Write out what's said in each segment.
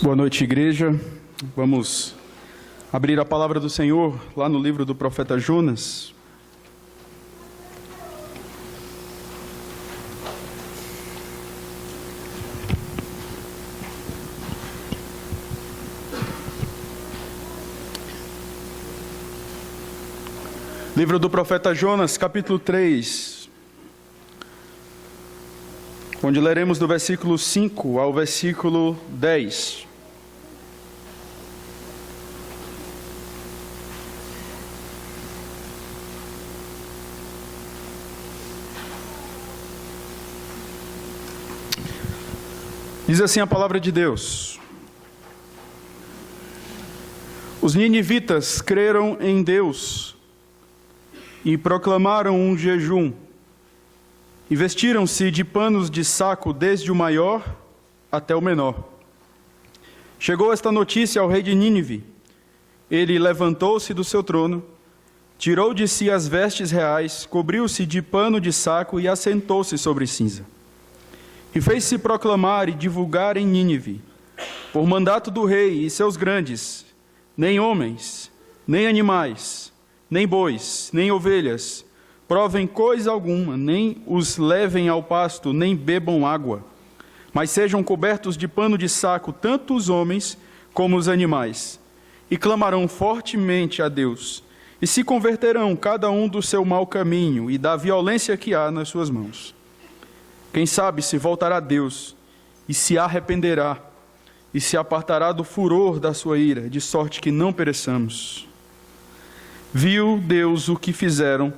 Boa noite, igreja. Vamos abrir a palavra do Senhor lá no livro do profeta Jonas. Livro do profeta Jonas, capítulo 3, onde leremos do versículo 5 ao versículo 10. Diz assim a palavra de Deus: Os ninivitas creram em Deus e proclamaram um jejum, e vestiram-se de panos de saco desde o maior até o menor. Chegou esta notícia ao rei de Nínive. Ele levantou-se do seu trono, tirou de si as vestes reais, cobriu-se de pano de saco e assentou-se sobre cinza. E fez-se proclamar e divulgar em Nínive, por mandato do rei e seus grandes: nem homens, nem animais, nem bois, nem ovelhas, provem coisa alguma, nem os levem ao pasto, nem bebam água, mas sejam cobertos de pano de saco tanto os homens como os animais, e clamarão fortemente a Deus, e se converterão cada um do seu mau caminho e da violência que há nas suas mãos. Quem sabe se voltará a Deus e se arrependerá e se apartará do furor da sua ira, de sorte que não pereçamos. Viu Deus o que fizeram,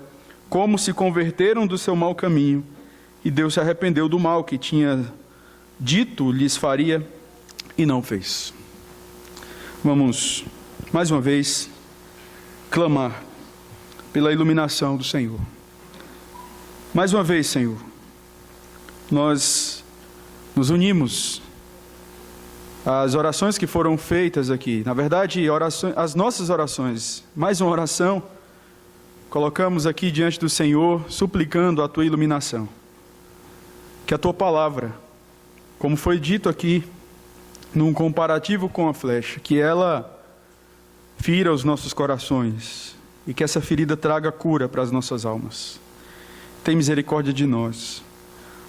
como se converteram do seu mau caminho, e Deus se arrependeu do mal que tinha dito lhes faria e não fez. Vamos, mais uma vez, clamar pela iluminação do Senhor. Mais uma vez, Senhor, nós nos unimos às orações que foram feitas aqui. Na verdade, as nossas orações, mais uma oração, colocamos aqui diante do Senhor, suplicando a Tua iluminação. Que a Tua palavra, como foi dito aqui, num comparativo com a flecha, que ela fira os nossos corações e que essa ferida traga cura para as nossas almas. Tem misericórdia de nós.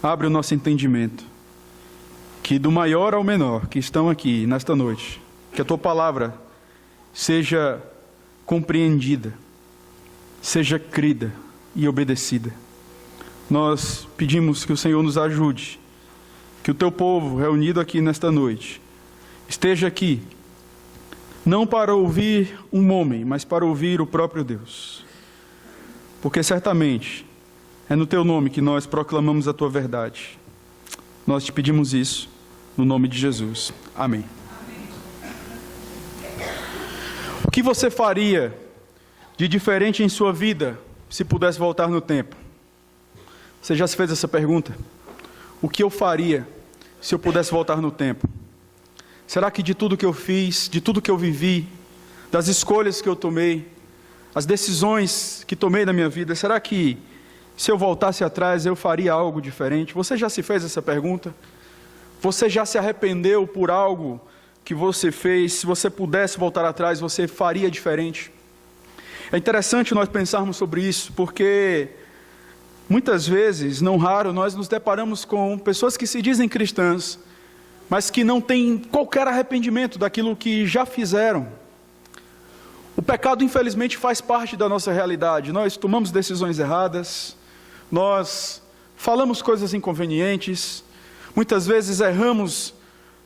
Abre o nosso entendimento, que do maior ao menor que estão aqui nesta noite, que a Tua palavra seja compreendida, seja crida e obedecida. Nós pedimos que o Senhor nos ajude, que o Teu povo reunido aqui nesta noite, esteja aqui, não para ouvir um homem, mas para ouvir o próprio Deus, porque certamente é no Teu nome que nós proclamamos a Tua verdade. Nós te pedimos isso, no nome de Jesus. Amém. O que você faria de diferente em sua vida se pudesse voltar no tempo? Você já se fez essa pergunta? O que eu faria se eu pudesse voltar no tempo? Será que de tudo que eu fiz, de tudo que eu vivi, das escolhas que eu tomei, as decisões que tomei na minha vida, será que se eu voltasse atrás, eu faria algo diferente? Você já se fez essa pergunta? Você já se arrependeu por algo que você fez? Se você pudesse voltar atrás, você faria diferente? É interessante nós pensarmos sobre isso, porque muitas vezes, não raro, nós nos deparamos com pessoas que se dizem cristãs, mas que não têm qualquer arrependimento daquilo que já fizeram. O pecado, infelizmente, faz parte da nossa realidade. Nós tomamos decisões erradas, nós falamos coisas inconvenientes, muitas vezes erramos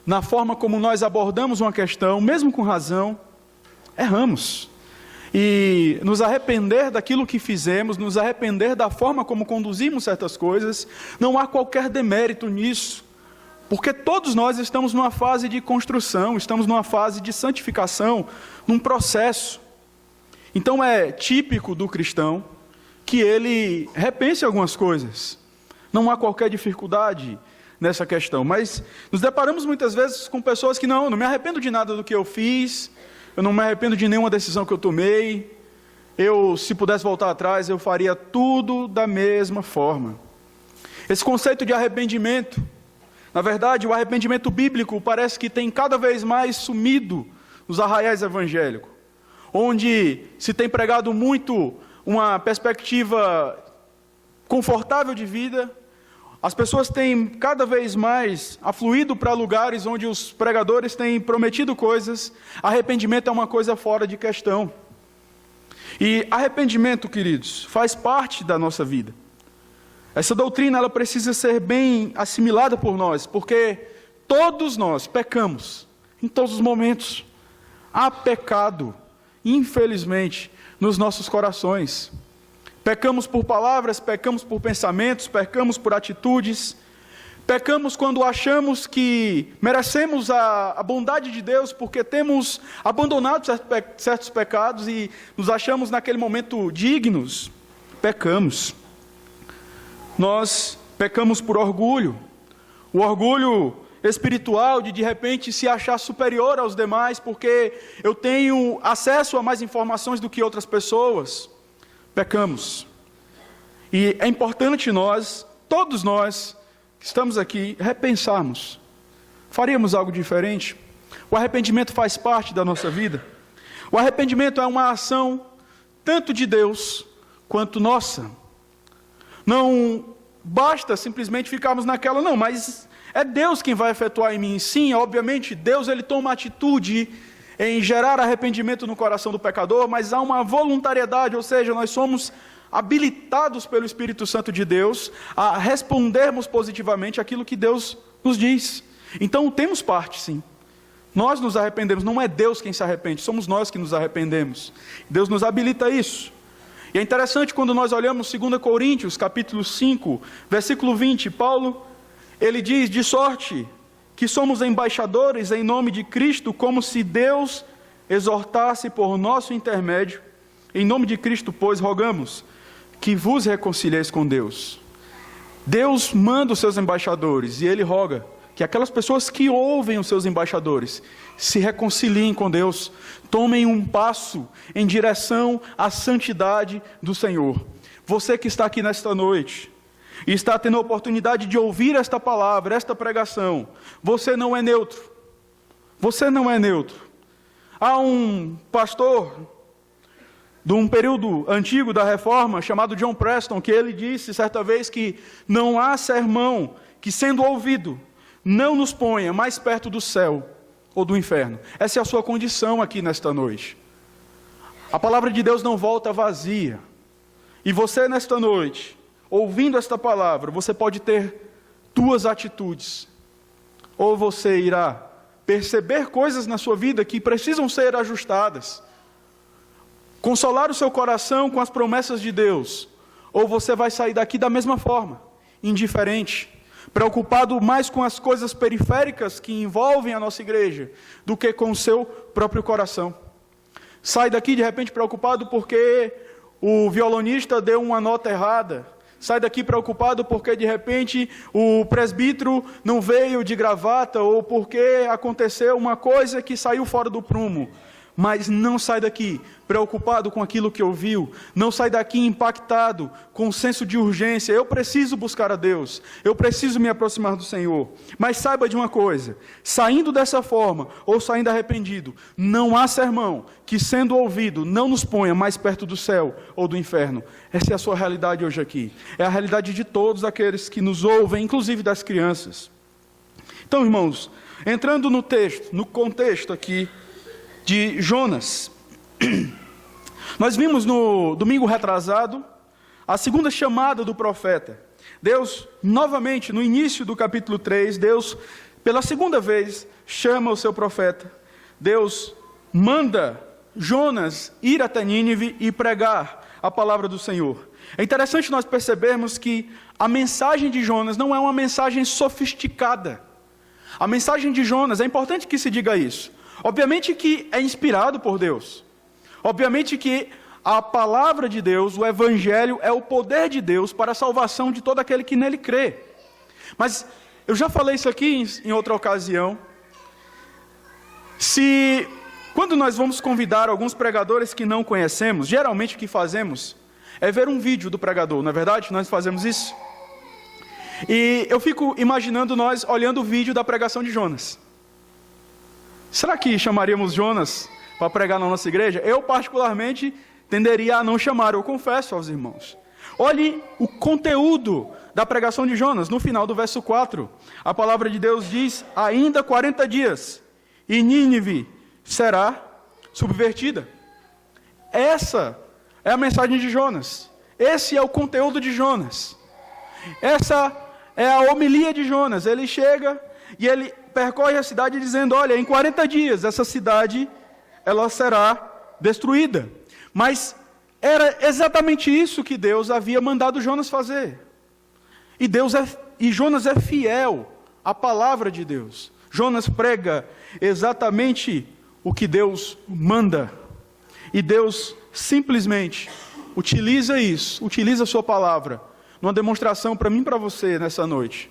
na forma como nós abordamos uma questão, mesmo com razão, erramos. E nos arrepender daquilo que fizemos, nos arrepender da forma como conduzimos certas coisas, não há qualquer demérito nisso, porque todos nós estamos numa fase de construção, estamos numa fase de santificação, num processo. Então é típico do cristão que ele repense algumas coisas. Não há qualquer dificuldade nessa questão, mas nos deparamos muitas vezes com pessoas que não me arrependo de nada do que eu fiz, eu não me arrependo de nenhuma decisão que eu tomei, se pudesse voltar atrás, eu faria tudo da mesma forma. Esse conceito de arrependimento Na verdade, o arrependimento bíblico parece que tem cada vez mais sumido nos arraiais evangélicos, onde se tem pregado muito uma perspectiva confortável de vida. As pessoas têm cada vez mais afluído para lugares onde os pregadores têm prometido coisas. Arrependimento é uma coisa fora de questão. E arrependimento, queridos, faz parte da nossa vida. Essa doutrina ela precisa ser bem assimilada por nós, porque todos nós pecamos em todos os momentos. Há pecado, infelizmente, nos nossos corações. Pecamos por palavras, pecamos por pensamentos, pecamos por atitudes, pecamos quando achamos que merecemos a bondade de Deus porque temos abandonado certos pecados e nos achamos naquele momento dignos. Pecamos. Nós pecamos por orgulho, o orgulho espiritual de repente se achar superior aos demais porque eu tenho acesso a mais informações do que outras pessoas. Pecamos. E é importante nós, todos nós que estamos aqui, repensarmos. Faríamos algo diferente? O arrependimento faz parte da nossa vida. O arrependimento é uma ação tanto de Deus quanto nossa. Não basta simplesmente ficarmos naquela, não, mas é Deus quem vai efetuar em mim. Sim, obviamente, Deus ele toma atitude em gerar arrependimento no coração do pecador, mas há uma voluntariedade, ou seja, nós somos habilitados pelo Espírito Santo de Deus a respondermos positivamente aquilo que Deus nos diz. Então temos parte, sim. Nós nos arrependemos, não é Deus quem se arrepende, somos nós que nos arrependemos. Deus nos habilita a isso. E é interessante quando nós olhamos 2 Coríntios, capítulo 5, versículo 20, Paulo, ele diz, de sorte que somos embaixadores em nome de Cristo, como se Deus exortasse por nosso intermédio. Em nome de Cristo, pois, rogamos que vos reconcilieis com Deus. Deus manda os seus embaixadores e Ele roga que aquelas pessoas que ouvem os seus embaixadores se reconciliem com Deus, tomem um passo em direção à santidade do Senhor. Você que está aqui nesta noite, e está tendo a oportunidade de ouvir esta palavra, esta pregação, você não é neutro. Você não é neutro. Há um pastor de um período antigo da Reforma, chamado John Preston, que ele disse certa vez que não há sermão que, sendo ouvido, não nos ponha mais perto do céu ou do inferno. Essa é a sua condição aqui nesta noite. A palavra de Deus não volta vazia. E você nesta noite, ouvindo esta palavra, você pode ter duas atitudes. Ou você irá perceber coisas na sua vida que precisam ser ajustadas, consolar o seu coração com as promessas de Deus, ou você vai sair daqui da mesma forma, indiferente, preocupado mais com as coisas periféricas que envolvem a nossa igreja, do que com o seu próprio coração. Sai daqui de repente preocupado porque o violonista deu uma nota errada. Sai daqui preocupado porque de repente o presbítero não veio de gravata, ou porque aconteceu uma coisa que saiu fora do prumo. Mas não sai daqui preocupado com aquilo que ouviu, não sai daqui impactado com um senso de urgência. Eu preciso buscar a Deus, eu preciso me aproximar do Senhor. Mas saiba de uma coisa, saindo dessa forma ou saindo arrependido, não há sermão que, sendo ouvido, não nos ponha mais perto do céu ou do inferno. Essa é a sua realidade hoje aqui, é a realidade de todos aqueles que nos ouvem, inclusive das crianças. Então, irmãos, entrando no texto, no contexto aqui de Jonas, nós vimos no domingo retrasado a segunda chamada do profeta. Deus, novamente, no início do capítulo 3, Deus, pela segunda vez, chama o seu profeta. Deus manda Jonas ir até Nínive e pregar a palavra do Senhor. É interessante nós percebermos que a mensagem de Jonas não é uma mensagem sofisticada. A mensagem de Jonas, é importante que se diga isso. Obviamente que é inspirado por Deus. Obviamente que a palavra de Deus, o Evangelho, é o poder de Deus para a salvação de todo aquele que nele crê. Mas eu já falei isso aqui em outra ocasião. Quando nós vamos convidar alguns pregadores que não conhecemos, geralmente o que fazemos é ver um vídeo do pregador, não é verdade? Nós fazemos isso. E eu fico imaginando nós olhando o vídeo da pregação de Jonas. Será que chamaríamos Jonas para pregar na nossa igreja? Eu, particularmente, tenderia a não chamar, eu confesso aos irmãos. Olhe o conteúdo da pregação de Jonas, no final do verso 4. A palavra de Deus diz: ainda 40 dias, e Nínive será subvertida. Essa é a mensagem de Jonas. Esse é o conteúdo de Jonas. Essa é a homilia de Jonas. Ele chega e ele percorre a cidade dizendo: olha, em 40 dias essa cidade ela será destruída. Mas era exatamente isso que Deus havia mandado Jonas fazer. E Jonas é fiel à palavra de Deus. Jonas prega exatamente o que Deus manda. E Deus simplesmente utiliza isso, utiliza a sua palavra, numa demonstração para mim e para você nessa noite.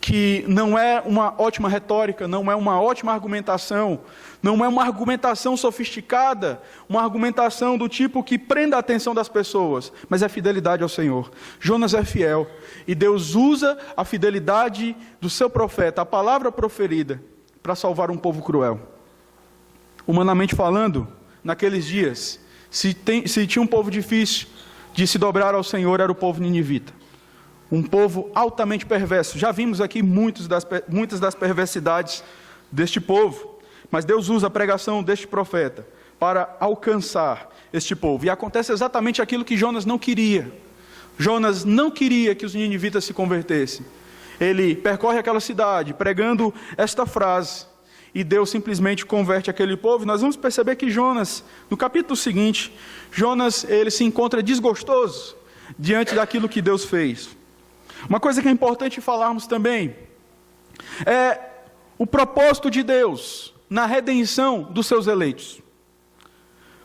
Que não é uma ótima retórica, não é uma ótima argumentação, não é uma argumentação sofisticada, uma argumentação do tipo que prenda a atenção das pessoas, mas é fidelidade ao Senhor. Jonas é fiel, e Deus usa a fidelidade do seu profeta, a palavra proferida, para salvar um povo cruel. Humanamente falando, naqueles dias, se tinha um povo difícil de se dobrar ao Senhor, era o povo ninivita. Um povo altamente perverso. Já vimos aqui muitas das perversidades deste povo. Mas Deus usa a pregação deste profeta para alcançar este povo. E acontece exatamente aquilo que Jonas não queria. Jonas não queria que os ninivitas se convertessem. Ele percorre aquela cidade pregando esta frase. E Deus simplesmente converte aquele povo. E nós vamos perceber que Jonas, no capítulo seguinte, Jonas ele se encontra desgostoso diante daquilo que Deus fez. Uma coisa que é importante falarmos também é o propósito de Deus na redenção dos seus eleitos.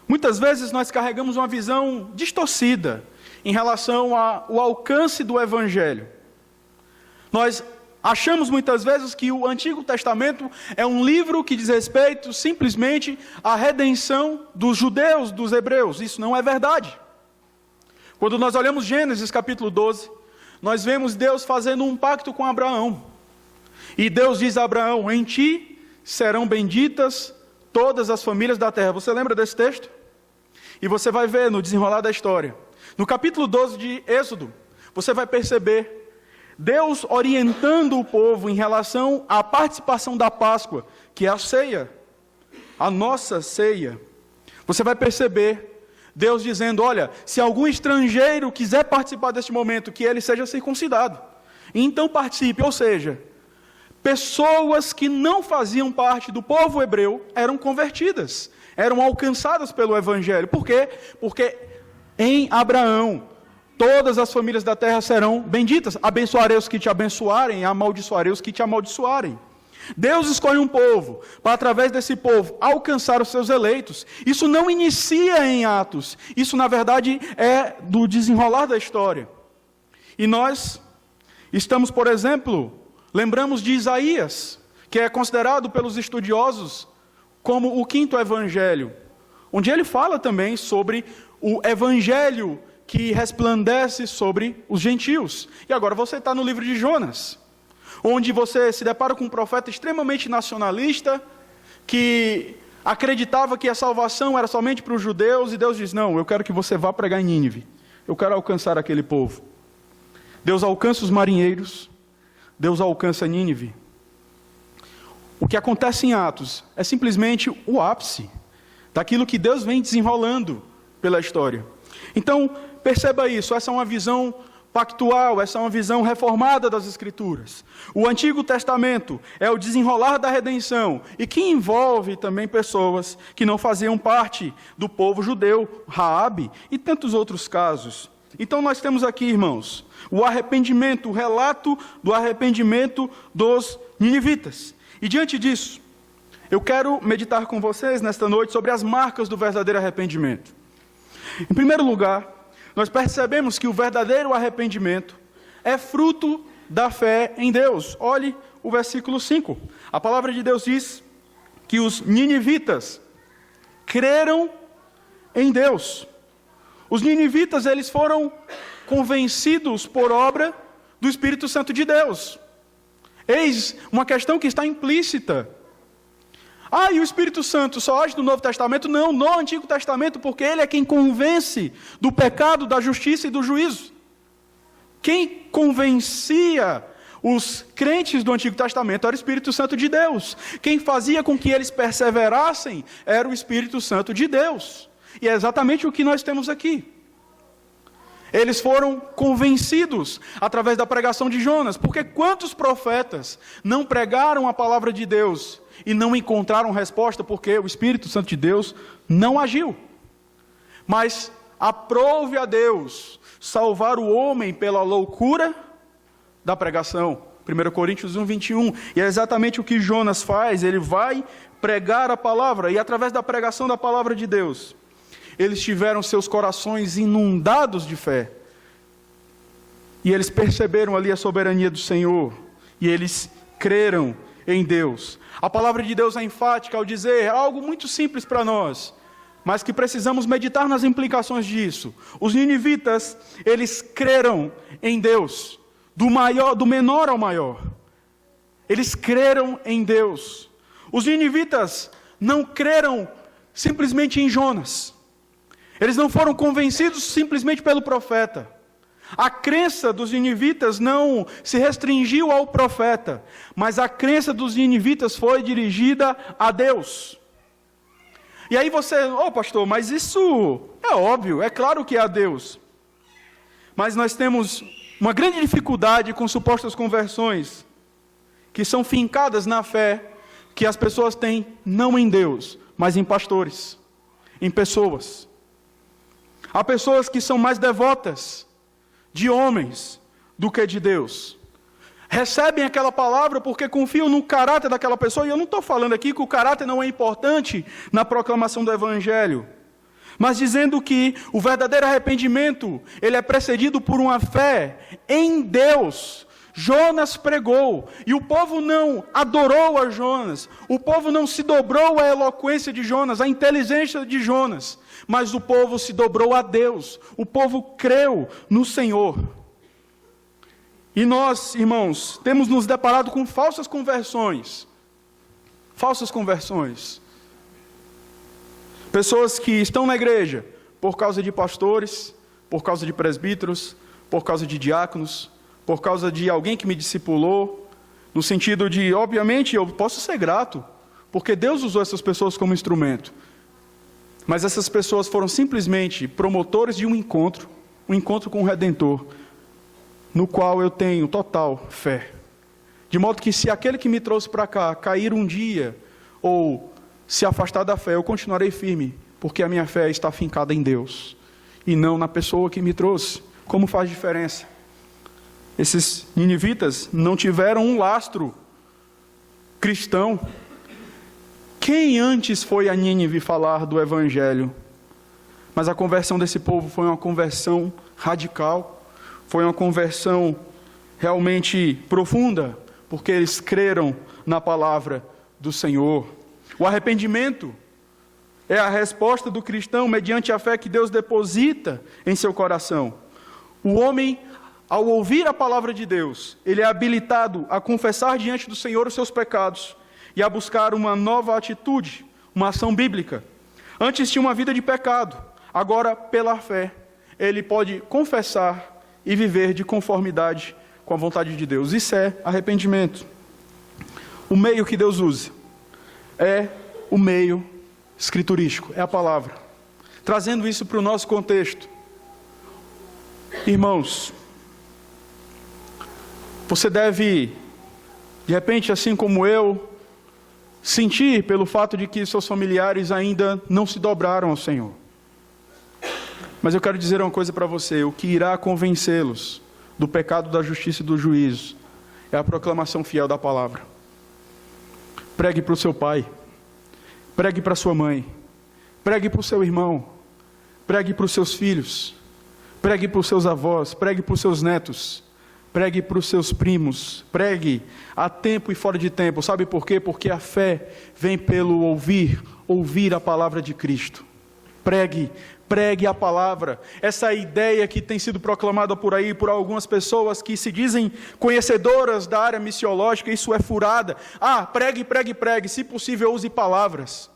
Muitas vezes nós carregamos uma visão distorcida em relação ao alcance do Evangelho. Nós achamos muitas vezes que o Antigo Testamento é um livro que diz respeito simplesmente à redenção dos judeus, dos hebreus. Isso não é verdade. Quando nós olhamos Gênesis capítulo 12, nós vemos Deus fazendo um pacto com Abraão. E Deus diz a Abraão: em ti serão benditas todas as famílias da terra. Você lembra desse texto? E você vai ver no desenrolar da história. No capítulo 12 de Êxodo, você vai perceber Deus orientando o povo em relação à participação da Páscoa, que é a ceia, a nossa ceia. Você vai perceber Deus dizendo: olha, se algum estrangeiro quiser participar deste momento, que ele seja circuncidado. E então participe, ou seja, pessoas que não faziam parte do povo hebreu eram convertidas, eram alcançadas pelo Evangelho. Por quê? Porque em Abraão, todas as famílias da terra serão benditas. Abençoarei os que te abençoarem, e amaldiçoarei os que te amaldiçoarem. Deus escolhe um povo, para através desse povo alcançar os seus eleitos. Isso não inicia em Atos, isso na verdade é do desenrolar da história. E nós estamos, por exemplo, lembramos de Isaías, que é considerado pelos estudiosos como o quinto evangelho, onde ele fala também sobre o evangelho que resplandece sobre os gentios. E agora você está no livro de Jonas, onde você se depara com um profeta extremamente nacionalista, que acreditava que a salvação era somente para os judeus, e Deus diz: não, eu quero que você vá pregar em Nínive, eu quero alcançar aquele povo. Deus alcança os marinheiros, Deus alcança Nínive. O que acontece em Atos é simplesmente o ápice daquilo que Deus vem desenrolando pela história. Então, perceba isso, essa é uma visão pactual, essa é uma visão reformada das Escrituras. O Antigo Testamento é o desenrolar da redenção, e que envolve também pessoas que não faziam parte do povo judeu, Raabe e tantos outros casos. Então nós temos aqui, irmãos, o arrependimento, o relato do arrependimento dos ninivitas. E diante disso, eu quero meditar com vocês nesta noite sobre as marcas do verdadeiro arrependimento. Em primeiro lugar, nós percebemos que o verdadeiro arrependimento é fruto da fé em Deus. Olhe o versículo 5. A palavra de Deus diz que os ninivitas creram em Deus. Os ninivitas, eles foram convencidos por obra do Espírito Santo de Deus. Eis uma questão que está implícita. E o Espírito Santo só age no Novo Testamento? Não, no Antigo Testamento, porque ele é quem convence do pecado, da justiça e do juízo. Quem convencia os crentes do Antigo Testamento era o Espírito Santo de Deus. Quem fazia com que eles perseverassem era o Espírito Santo de Deus. E é exatamente o que nós temos aqui. Eles foram convencidos através da pregação de Jonas, porque quantos profetas não pregaram a palavra de Deus e não encontraram resposta, porque o Espírito Santo de Deus não agiu. Mas aprove a Deus salvar o homem pela loucura da pregação. 1 Coríntios 1, 21. E é exatamente o que Jonas faz. Ele vai pregar a palavra, e através da pregação da palavra de Deus, eles tiveram seus corações inundados de fé. E eles perceberam ali a soberania do Senhor. E eles creram em Deus. A palavra de Deus é enfática ao dizer algo muito simples para nós, mas que precisamos meditar nas implicações disso. Os ninivitas, eles creram em Deus, do menor ao maior. Eles creram em Deus. Os ninivitas não creram simplesmente em Jonas. Eles não foram convencidos simplesmente pelo profeta. A crença dos ninivitas não se restringiu ao profeta, mas a crença dos ninivitas foi dirigida a Deus. E aí você, pastor, mas isso é óbvio, é claro que é a Deus. Mas nós temos uma grande dificuldade com supostas conversões, que são fincadas na fé que as pessoas têm, não em Deus, mas em pastores, em pessoas. Há pessoas que são mais devotas de homens do que de Deus. Recebem aquela palavra porque confiam no caráter daquela pessoa. E eu não estou falando aqui que o caráter não é importante na proclamação do Evangelho, mas dizendo que o verdadeiro arrependimento, ele é precedido por uma fé em Deus. Jonas pregou, e o povo não adorou a Jonas, o povo não se dobrou à eloquência de Jonas, à inteligência de Jonas, mas o povo se dobrou a Deus, o povo creu no Senhor. E nós, irmãos, temos nos deparado com falsas conversões. Pessoas que estão na igreja por causa de pastores, por causa de presbíteros, por causa de diáconos, por causa de alguém que me discipulou, no sentido de, obviamente, eu posso ser grato, porque Deus usou essas pessoas como instrumento. Mas essas pessoas foram simplesmente promotores de um encontro com o Redentor, no qual eu tenho total fé. De modo que se aquele que me trouxe para cá cair um dia, ou se afastar da fé, eu continuarei firme, porque a minha fé está fincada em Deus, e não na pessoa que me trouxe. Como faz diferença? Esses ninivitas não tiveram um lastro cristão. Quem antes foi a Nínive falar do Evangelho? Mas a conversão desse povo foi uma conversão radical, foi uma conversão realmente profunda, porque eles creram na palavra do Senhor. O arrependimento é a resposta do cristão mediante a fé que Deus deposita em seu coração. O homem, ao ouvir a palavra de Deus, ele é habilitado a confessar diante do Senhor os seus pecados e a buscar uma nova atitude, uma ação bíblica. Antes tinha uma vida de pecado, agora, pela fé, ele pode confessar e viver de conformidade com a vontade de Deus. Isso é arrependimento. O meio que Deus usa é o meio escriturístico, é a palavra. Trazendo isso para o nosso contexto. Irmãos, você deve, de repente, assim como eu, sentir pelo fato de que seus familiares ainda não se dobraram ao Senhor. Mas eu quero dizer uma coisa para você: o que irá convencê-los do pecado, da justiça e do juízo é a proclamação fiel da palavra. Pregue para o seu pai, pregue para a sua mãe, pregue para o seu irmão, pregue para os seus filhos, pregue para os seus avós, pregue para os seus netos, pregue para os seus primos, pregue a tempo e fora de tempo. Sabe por quê? Porque a fé vem pelo ouvir a palavra de Cristo. Pregue a palavra. Essa ideia que tem sido proclamada por aí por algumas pessoas que se dizem conhecedoras da área missiológica, isso é furada. Pregue, se possível use palavras.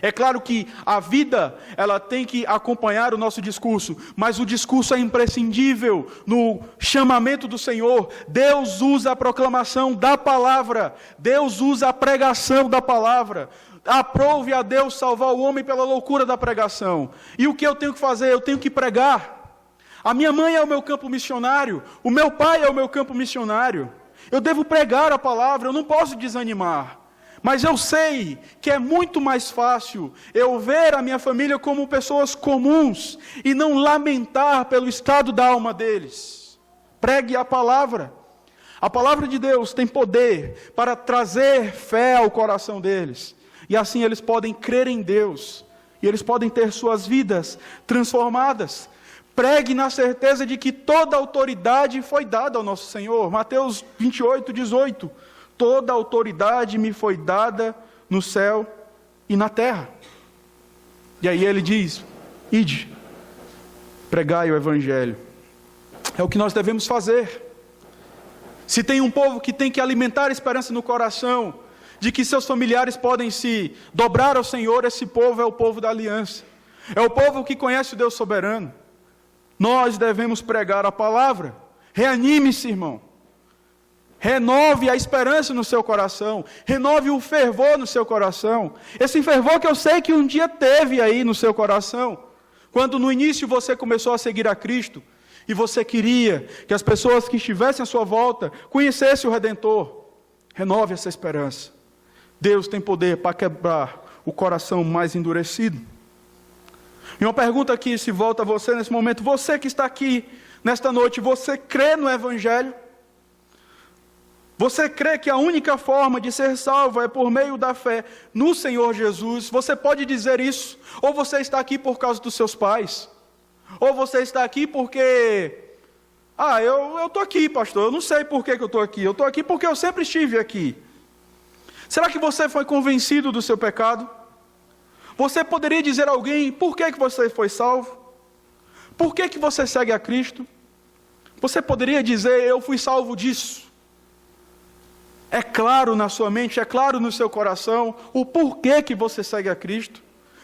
É claro que a vida, ela tem que acompanhar o nosso discurso, mas o discurso é imprescindível no chamamento do Senhor. Deus usa a proclamação da palavra, Deus usa a pregação da palavra. Aprove a Deus salvar o homem pela loucura da pregação. E o que eu tenho que fazer? Eu tenho que pregar. A minha mãe é o meu campo missionário, o meu pai é o meu campo missionário. Eu devo pregar a palavra, eu não posso desanimar. Mas eu sei que é muito mais fácil eu ver a minha família como pessoas comuns e não lamentar pelo estado da alma deles. Pregue a palavra. A palavra de Deus tem poder para trazer fé ao coração deles. E assim eles podem crer em Deus. E eles podem ter suas vidas transformadas. Pregue na certeza de que toda autoridade foi dada ao nosso Senhor. Mateus 28, 18. Toda autoridade me foi dada no céu e na terra. E aí ele diz, ide, pregai o evangelho. É o que nós devemos fazer. Se tem um povo que tem que alimentar esperança no coração, de que seus familiares podem se dobrar ao Senhor, esse povo é o povo da aliança. É o povo que conhece o Deus soberano. Nós devemos pregar a palavra. Reanime-se, irmão. Renove a esperança no seu coração. Renove o fervor no seu coração. Esse fervor que eu sei que um dia teve aí no seu coração. Quando no início você começou a seguir a Cristo. E você queria que as pessoas que estivessem à sua volta conhecessem o Redentor. Renove essa esperança. Deus tem poder para quebrar o coração mais endurecido. E uma pergunta que se volta a você nesse momento. Você que está aqui nesta noite, você crê no Evangelho? Você crê que a única forma de ser salvo é por meio da fé no Senhor Jesus? Você pode dizer isso? Ou você está aqui por causa dos seus pais? Ou você está aqui porque... eu estou aqui, pastor, eu não sei por que eu estou aqui. Eu estou aqui porque eu sempre estive aqui. Será que você foi convencido do seu pecado? Você poderia dizer a alguém por que você foi salvo? Por que você segue a Cristo? Você poderia dizer, eu fui salvo disso. É claro na sua mente, é claro no seu coração o porquê que você segue a Cristo.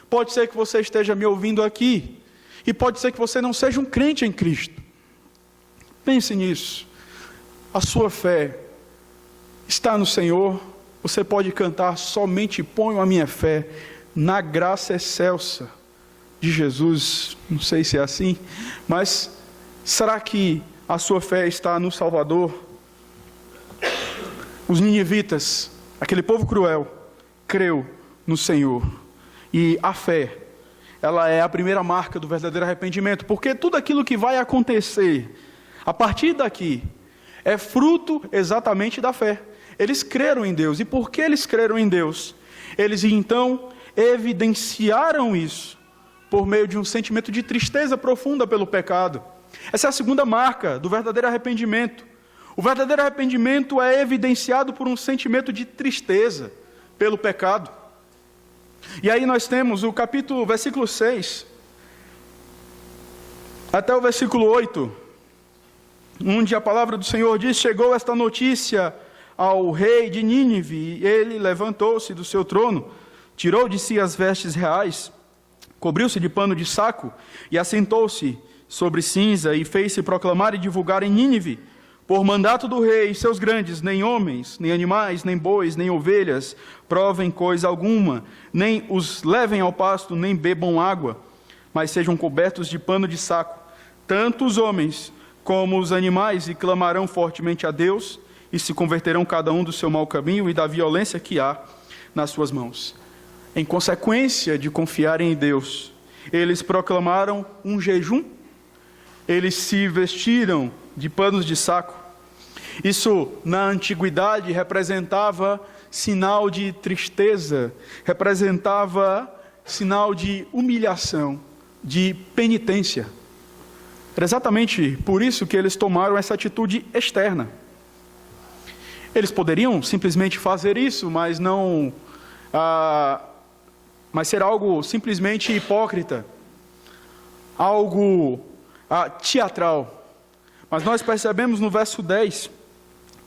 Pode ser que você esteja me ouvindo aqui e pode ser que você não seja um crente em Cristo. Pense nisso. A sua fé está no Senhor. Você pode cantar, somente ponho a minha fé na graça excelsa de Jesus. Não sei se é assim, mas será que a sua fé está no Salvador? Os ninivitas, aquele povo cruel, creu no Senhor. E a fé, ela é a primeira marca do verdadeiro arrependimento, porque tudo aquilo que vai acontecer a partir daqui é fruto exatamente da fé. Eles creram em Deus, e porque eles creram em Deus, eles então evidenciaram isso por meio de um sentimento de tristeza profunda pelo pecado. Essa é a segunda marca do verdadeiro arrependimento. O verdadeiro arrependimento é evidenciado por um sentimento de tristeza pelo pecado. E aí nós temos o versículo 6, até o versículo 8, onde a palavra do Senhor diz, chegou esta notícia ao rei de Nínive, e ele levantou-se do seu trono, tirou de si as vestes reais, cobriu-se de pano de saco, e assentou-se sobre cinza, e fez-se proclamar e divulgar em Nínive, por mandato do rei, seus grandes, nem homens, nem animais, nem bois, nem ovelhas, provem coisa alguma, nem os levem ao pasto, nem bebam água, mas sejam cobertos de pano de saco, tanto os homens como os animais, e clamarão fortemente a Deus, e se converterão cada um do seu mau caminho e da violência que há nas suas mãos. Em consequência de confiarem em Deus, eles proclamaram um jejum, eles se vestiram de panos de saco. Isso, na antiguidade, representava sinal de tristeza, representava sinal de humilhação, de penitência. Era exatamente por isso que eles tomaram essa atitude externa. Eles poderiam simplesmente fazer isso, mas não mas ser algo simplesmente hipócrita, algo teatral. Mas nós percebemos no verso 10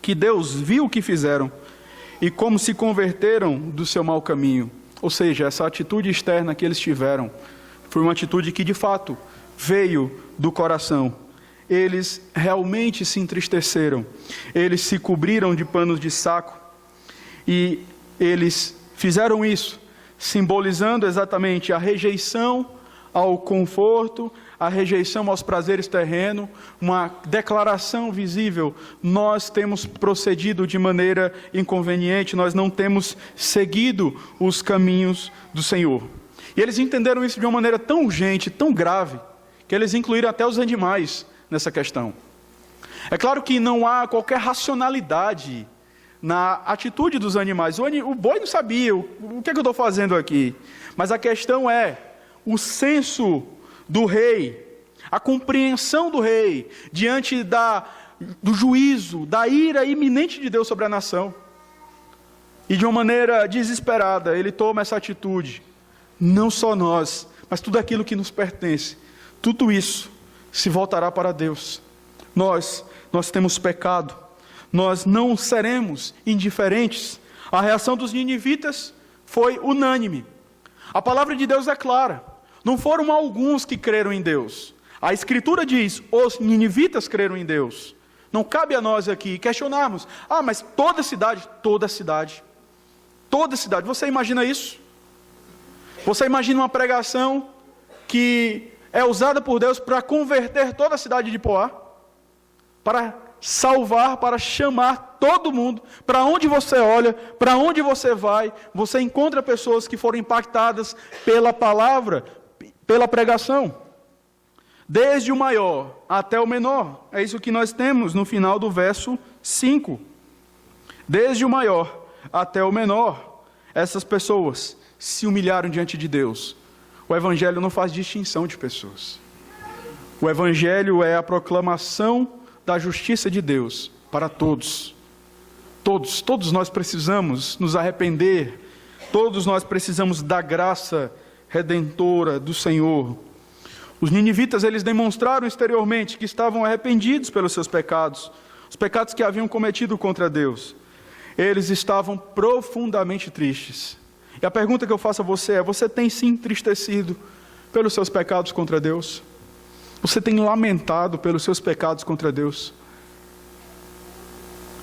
que Deus viu o que fizeram e como se converteram do seu mau caminho. Ou seja, essa atitude externa que eles tiveram foi uma atitude que de fato veio do coração. Eles realmente se entristeceram, eles se cobriram de panos de saco e eles fizeram isso, simbolizando exatamente a rejeição ao conforto, a rejeição aos prazeres terrenos, uma declaração visível: nós temos procedido de maneira inconveniente, nós não temos seguido os caminhos do Senhor. E eles entenderam isso de uma maneira tão urgente, tão grave, que eles incluíram até os animais nessa questão. É claro que não há qualquer racionalidade na atitude dos animais. O boi não sabia o que é que eu estou fazendo aqui. Mas a questão é o senso do rei, a compreensão do rei diante do juízo, da ira iminente de Deus sobre a nação. E de uma maneira desesperada, ele toma essa atitude. Não só nós, mas tudo aquilo que nos pertence, tudo isso se voltará para Deus. Nós temos pecado, nós não seremos indiferentes. A reação dos ninivitas foi unânime. A palavra de Deus é clara. Não foram alguns que creram em Deus. A Escritura diz: os ninivitas creram em Deus. Não cabe a nós aqui questionarmos: mas toda cidade, você imagina isso? Você imagina uma pregação que é usada por Deus para converter toda a cidade de Poá? Para salvar, para chamar todo mundo. Para onde você olha, para onde você vai, você encontra pessoas que foram impactadas pela palavra, pela pregação. Desde o maior até o menor. É isso que nós temos no final do verso 5. Desde o maior até o menor, essas pessoas se humilharam diante de Deus. O Evangelho não faz distinção de pessoas. O Evangelho é a proclamação da justiça de Deus para todos. Todos nós precisamos nos arrepender. Todos nós precisamos da graça redentora do Senhor. Os ninivitas, eles demonstraram exteriormente que estavam arrependidos pelos seus pecados, os pecados que haviam cometido contra Deus. Eles estavam profundamente tristes. E a pergunta que eu faço a você é: você tem se entristecido pelos seus pecados contra Deus? Você tem lamentado pelos seus pecados contra Deus?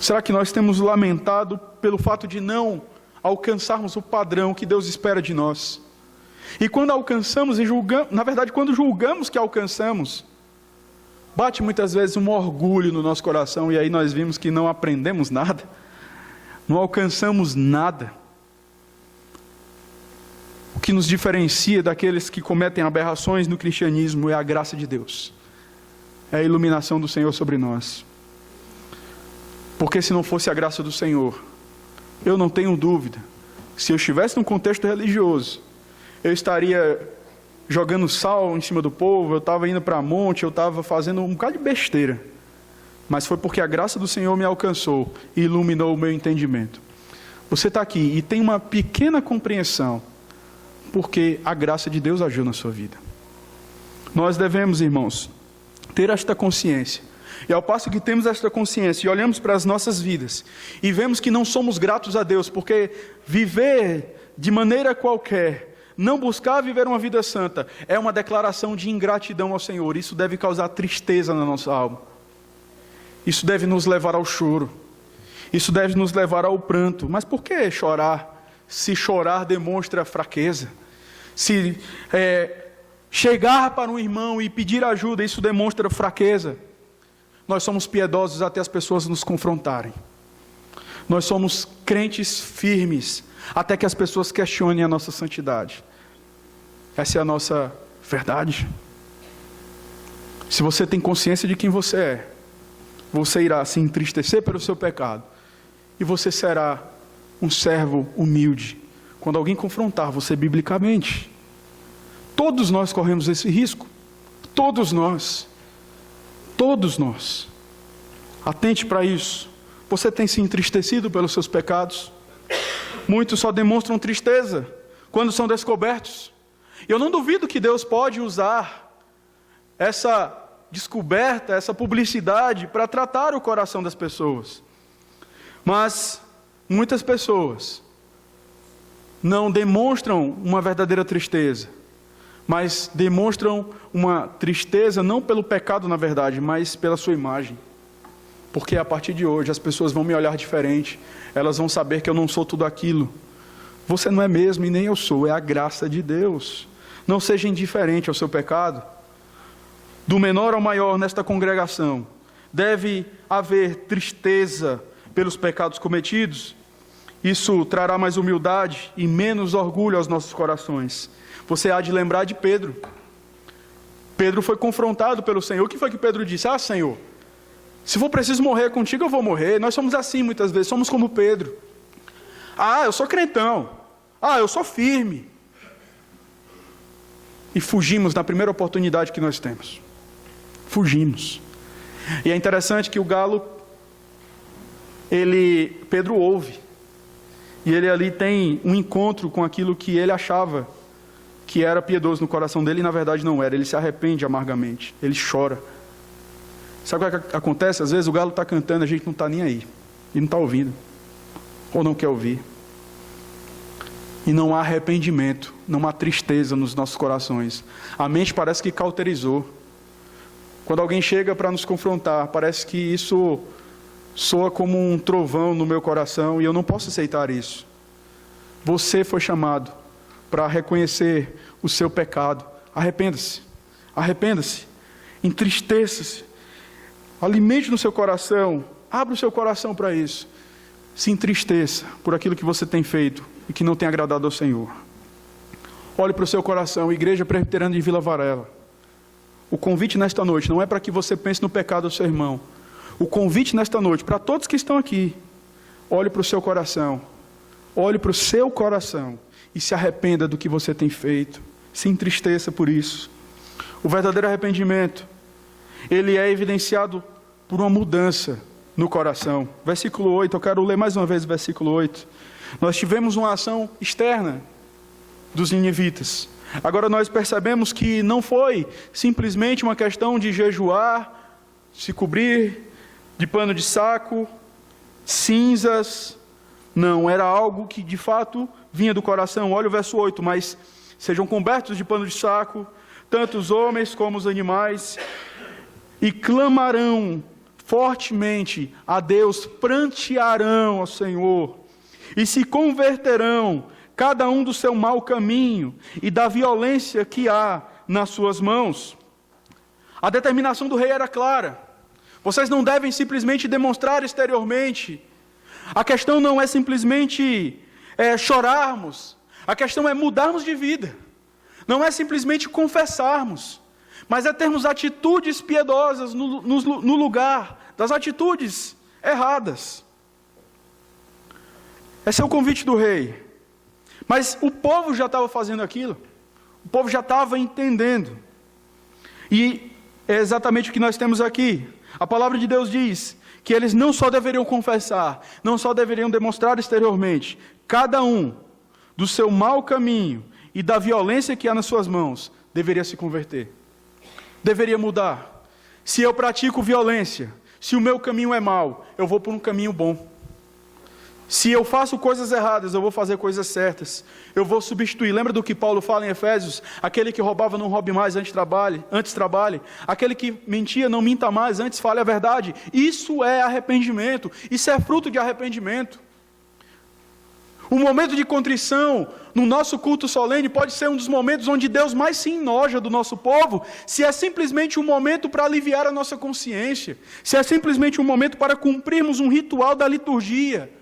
Será que nós temos lamentado pelo fato de não alcançarmos o padrão que Deus espera de nós? E quando alcançamos e julgamos, na verdade, quando julgamos que alcançamos, bate muitas vezes um orgulho no nosso coração, e aí nós vimos que não aprendemos nada, não alcançamos nada. O que nos diferencia daqueles que cometem aberrações no cristianismo é a graça de Deus, é a iluminação do Senhor sobre nós. Porque se não fosse a graça do Senhor, eu não tenho dúvida, se eu estivesse num contexto religioso, eu estaria jogando sal em cima do povo, eu estava indo para monte, eu estava fazendo um bocado de besteira. Mas foi porque a graça do Senhor me alcançou e iluminou o meu entendimento. Você está aqui e tem uma pequena compreensão, porque a graça de Deus agiu na sua vida. Nós devemos, irmãos, ter esta consciência. E ao passo que temos esta consciência e olhamos para as nossas vidas e vemos que não somos gratos a Deus, porque viver de maneira qualquer, não buscar viver uma vida santa, é uma declaração de ingratidão ao Senhor. Isso deve causar tristeza na nossa alma. Isso deve nos levar ao choro. Isso deve nos levar ao pranto. Mas por que chorar? Se chorar demonstra fraqueza. Se chegar para um irmão e pedir ajuda, isso demonstra fraqueza. Nós somos piedosos até as pessoas nos confrontarem. Nós somos crentes firmes até que as pessoas questionem a nossa santidade. Essa é a nossa verdade. Se você tem consciência de quem você é, você irá se entristecer pelo seu pecado e você será um servo humilde quando alguém confrontar você biblicamente. Todos nós corremos esse risco. Todos nós. Atente para isso. Você tem se entristecido pelos seus pecados? Muitos só demonstram tristeza quando são descobertos. E eu não duvido que Deus pode usar essa descoberta, essa publicidade, para tratar o coração das pessoas. Mas muitas pessoas não demonstram uma verdadeira tristeza, mas demonstram uma tristeza não pelo pecado na verdade, mas pela sua imagem. Porque a partir de hoje as pessoas vão me olhar diferente, elas vão saber que eu não sou tudo aquilo. Você não é mesmo e nem eu sou, é a graça de Deus. Não seja indiferente ao seu pecado. Do menor ao maior nesta congregação, deve haver tristeza pelos pecados cometidos. Isso trará mais humildade e menos orgulho aos nossos corações. Você há de lembrar de Pedro. Pedro foi confrontado pelo Senhor. O que foi que Pedro disse? Ah, Senhor, se for preciso morrer contigo, eu vou morrer. Nós somos assim muitas vezes, somos como Pedro. Ah, eu sou crentão. Ah, eu sou firme. E fugimos na primeira oportunidade que nós temos. Fugimos. E é interessante que o galo, Pedro ouve. E ele ali tem um encontro com aquilo que ele achava que era piedoso no coração dele, e na verdade não era. Ele se arrepende amargamente, ele chora. Sabe o que acontece? Às vezes o galo está cantando, a gente não está nem aí, e não está ouvindo, ou não quer ouvir. E não há arrependimento, não há tristeza nos nossos corações. A mente parece que cauterizou. Quando alguém chega para nos confrontar, parece que isso soa como um trovão no meu coração, e eu não posso aceitar isso. Você foi chamado para reconhecer o seu pecado. Arrependa-se, arrependa-se, entristeça-se, alimente no seu coração, abra o seu coração para isso. Se entristeça por aquilo que você tem feito e que não tem agradado ao Senhor. Olhe para o seu coração, Igreja Presbiteriana de Vila Varela. O convite nesta noite não é para que você pense no pecado do seu irmão. O convite nesta noite, para todos que estão aqui, olhe para o seu coração. Olhe para o seu coração e se arrependa do que você tem feito. Se entristeça por isso. O verdadeiro arrependimento, ele é evidenciado por uma mudança no coração. Versículo 8, eu quero ler mais uma vez o versículo 8. Nós tivemos uma ação externa dos ninivitas. Agora nós percebemos que não foi simplesmente uma questão de jejuar, se cobrir de pano de saco, cinzas. Não, era algo que de fato vinha do coração. Olha o verso 8, mas sejam cobertos de pano de saco, tanto os homens como os animais, e clamarão fortemente a Deus, prantearão ao Senhor, e se converterão, cada um do seu mau caminho, e da violência que há nas suas mãos. A determinação do rei era clara. Vocês não devem simplesmente demonstrar exteriormente. A questão não é simplesmente chorarmos. A questão é mudarmos de vida. Não é simplesmente confessarmos, mas é termos atitudes piedosas no lugar das atitudes erradas. Esse é o convite do rei. Mas o povo já estava fazendo aquilo. O povo já estava entendendo. E é exatamente o que nós temos aqui. A palavra de Deus diz que eles não só deveriam confessar, não só deveriam demonstrar exteriormente, cada um do seu mau caminho e da violência que há nas suas mãos, deveria se converter. Deveria mudar. Se eu pratico violência, se o meu caminho é mau, eu vou por um caminho bom. Se eu faço coisas erradas, eu vou fazer coisas certas. Eu vou substituir. Lembra do que Paulo fala em Efésios? Aquele que roubava não roube mais, antes trabalhe. Aquele que mentia não minta mais, antes fale a verdade. Isso é arrependimento. Isso é fruto de arrependimento. O momento de contrição no nosso culto solene pode ser um dos momentos onde Deus mais se enoja do nosso povo, se é simplesmente um momento para aliviar a nossa consciência, se é simplesmente um momento para cumprirmos um ritual da liturgia.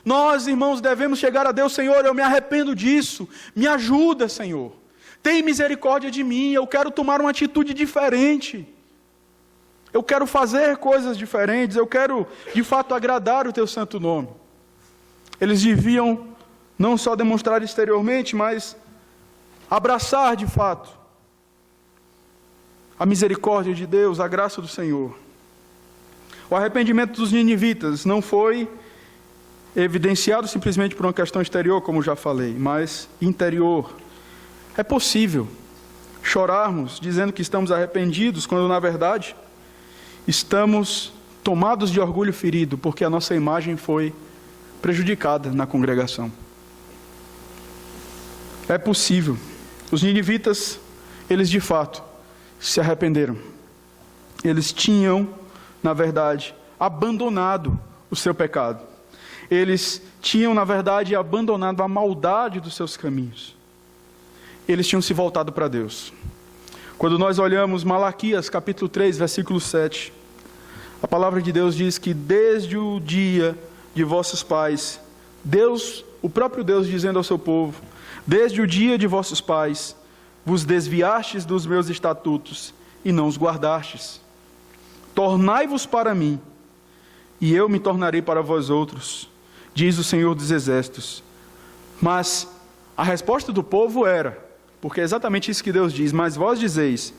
Nós, irmãos, devemos chegar a Deus: Senhor, eu me arrependo disso, me ajuda, Senhor, tem misericórdia de mim, eu quero tomar uma atitude diferente, eu quero fazer coisas diferentes, eu quero de fato agradar o Teu santo nome. Eles deviam não só demonstrar exteriormente, mas abraçar de fato a misericórdia de Deus, a graça do Senhor. O arrependimento dos ninivitas não foi evidenciado simplesmente por uma questão exterior, como já falei, mas interior. É possível chorarmos dizendo que estamos arrependidos, quando na verdade estamos tomados de orgulho ferido, porque a nossa imagem foi prejudicada na congregação. É possível. Os ninivitas, eles de fato se arrependeram. Eles tinham, na verdade, abandonado o seu pecado. Eles tinham, na verdade, abandonado a maldade dos seus caminhos. Eles tinham se voltado para Deus. Quando nós olhamos Malaquias, capítulo 3, versículo 7, a palavra de Deus diz que desde o dia de vossos pais, Deus, o próprio Deus dizendo ao seu povo, desde o dia de vossos pais, vos desviastes dos meus estatutos e não os guardastes. Tornai-vos para mim, e eu me tornarei para vós outros, diz o Senhor dos Exércitos. Mas a resposta do povo era, porque é exatamente isso que Deus diz, mas vós dizeis,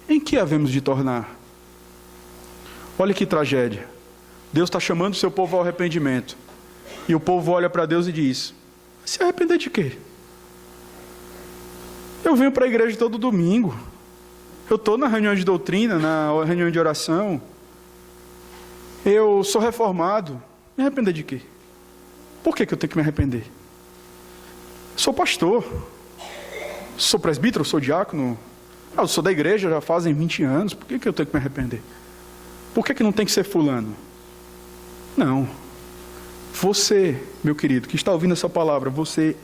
em que havemos de tornar? Olha que tragédia. Deus está chamando o seu povo ao arrependimento. E o povo olha para Deus e diz, se arrepender de quê? Eu venho para a igreja todo domingo. Eu estou na reunião de doutrina, na reunião de oração. Eu sou reformado. Me arrepender de quê? Por que eu tenho que me arrepender? Sou pastor. Sou presbítero, sou diácono. Eu sou da igreja, já fazem 20 anos. Por que eu tenho que me arrepender? Por que não tem que ser fulano? Não. Você, meu querido, que está ouvindo essa palavra, você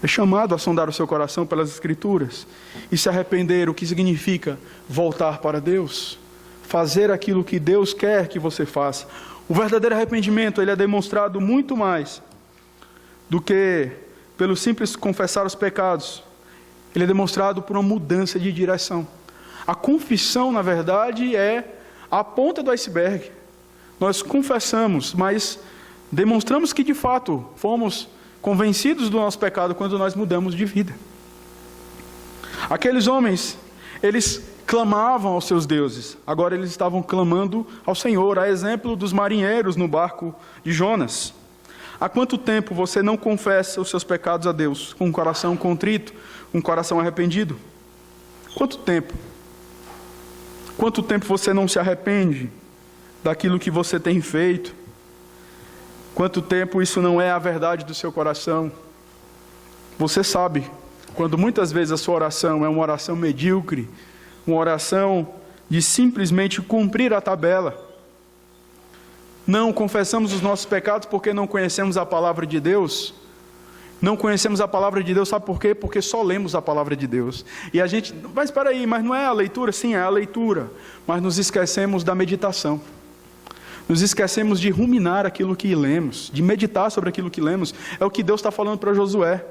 é chamado a sondar o seu coração pelas Escrituras e se arrepender, o que significa voltar para Deus, fazer aquilo que Deus quer que você faça. O verdadeiro arrependimento, ele é demonstrado muito mais do que pelo simples confessar os pecados. Ele é demonstrado por uma mudança de direção. A confissão, na verdade, é a ponta do iceberg. Nós confessamos, mas demonstramos que de fato fomos convencidos do nosso pecado quando nós mudamos de vida. Aqueles homens, eles clamavam aos seus deuses, agora eles estavam clamando ao Senhor, a exemplo dos marinheiros no barco de Jonas. Há quanto tempo você não confessa os seus pecados a Deus, com um coração contrito, um coração arrependido? Quanto tempo? Quanto tempo você não se arrepende daquilo que você tem feito? Quanto tempo isso não é a verdade do seu coração? Você sabe, quando muitas vezes a sua oração é uma oração medíocre, uma oração de simplesmente cumprir a tabela. Não confessamos os nossos pecados porque não conhecemos a palavra de Deus. Não conhecemos a palavra de Deus, sabe por quê? Porque só lemos a palavra de Deus. E a gente, mas espera aí, mas não é a leitura? Sim, é a leitura. Mas nos esquecemos da meditação. Nos esquecemos de ruminar aquilo que lemos, de meditar sobre aquilo que lemos. É o que Deus está falando para Josué.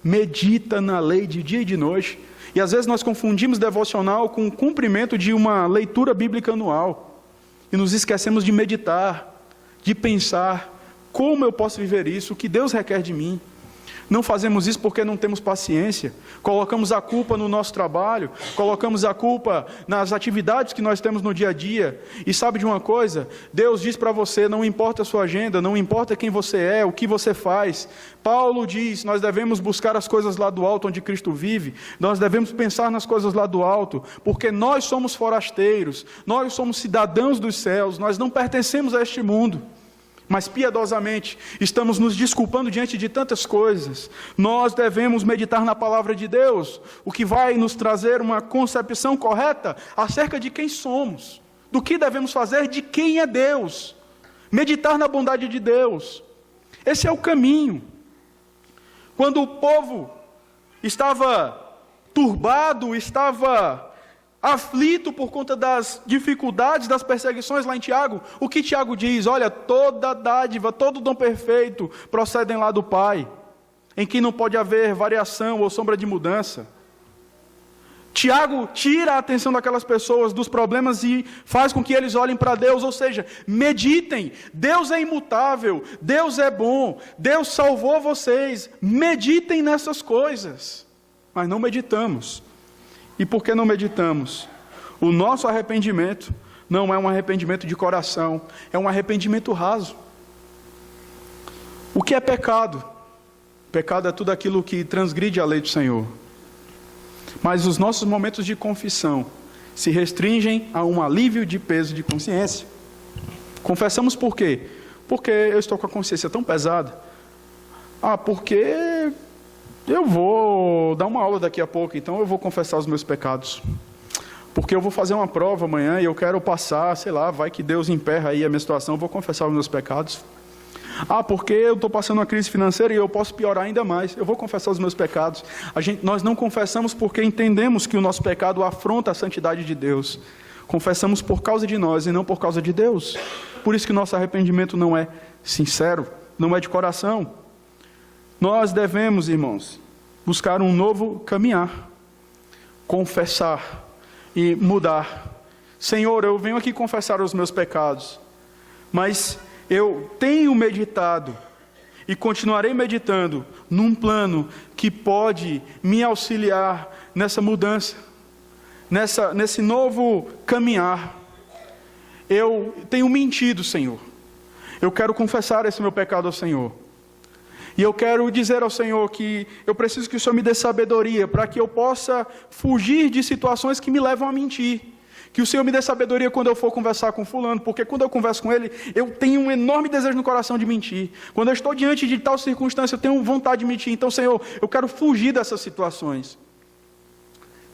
Medita na lei de dia e de noite. E às vezes nós confundimos devocional com o cumprimento de uma leitura bíblica anual. E nos esquecemos de meditar, de pensar, como eu posso viver isso, o que Deus requer de mim. Não fazemos isso porque não temos paciência. Colocamos a culpa no nosso trabalho, colocamos a culpa nas atividades que nós temos no dia a dia. E sabe de uma coisa? Deus diz para você, não importa a sua agenda, não importa quem você é, o que você faz. Paulo diz, nós devemos buscar as coisas lá do alto onde Cristo vive. Nós devemos pensar nas coisas lá do alto, porque nós somos forasteiros, nós somos cidadãos dos céus, nós não pertencemos a este mundo. Mas piedosamente estamos nos desculpando diante de tantas coisas. Nós devemos meditar na palavra de Deus, o que vai nos trazer uma concepção correta acerca de quem somos, do que devemos fazer, de quem é Deus. Meditar na bondade de Deus. Esse é o caminho. Quando o povo estava turbado, estava aflito por conta das dificuldades, das perseguições lá em Tiago, o que Tiago diz? Olha, toda dádiva, todo dom perfeito procedem lá do Pai, em que não pode haver variação ou sombra de mudança. Tiago tira a atenção daquelas pessoas dos problemas e faz com que eles olhem para Deus, ou seja, meditem, Deus é imutável, Deus é bom, Deus salvou vocês, meditem nessas coisas, mas não meditamos. E por que não meditamos? O nosso arrependimento não é um arrependimento de coração, é um arrependimento raso. O que é pecado? Pecado é tudo aquilo que transgride a lei do Senhor. Mas os nossos momentos de confissão se restringem a um alívio de peso de consciência. Confessamos por quê? Porque eu estou com a consciência tão pesada. Porque eu vou dar uma aula daqui a pouco, então eu vou confessar os meus pecados. Porque eu vou fazer uma prova amanhã e eu quero passar, sei lá, vai que Deus emperra aí a minha situação, eu vou confessar os meus pecados. Porque eu estou passando uma crise financeira e eu posso piorar ainda mais, eu vou confessar os meus pecados. Nós não confessamos porque entendemos que o nosso pecado afronta a santidade de Deus. Confessamos por causa de nós e não por causa de Deus. Por isso que nosso arrependimento não é sincero, não é de coração. Nós devemos, irmãos, buscar um novo caminhar, confessar e mudar. Senhor, eu venho aqui confessar os meus pecados, mas eu tenho meditado e continuarei meditando num plano que pode me auxiliar nessa mudança, nesse novo caminhar. Eu tenho mentido, Senhor. Eu quero confessar esse meu pecado ao Senhor. E eu quero dizer ao Senhor que eu preciso que o Senhor me dê sabedoria para que eu possa fugir de situações que me levam a mentir. Que o Senhor me dê sabedoria quando eu for conversar com fulano, porque quando eu converso com ele, eu tenho um enorme desejo no coração de mentir. Quando eu estou diante de tal circunstância, eu tenho vontade de mentir. Então, Senhor, eu quero fugir dessas situações.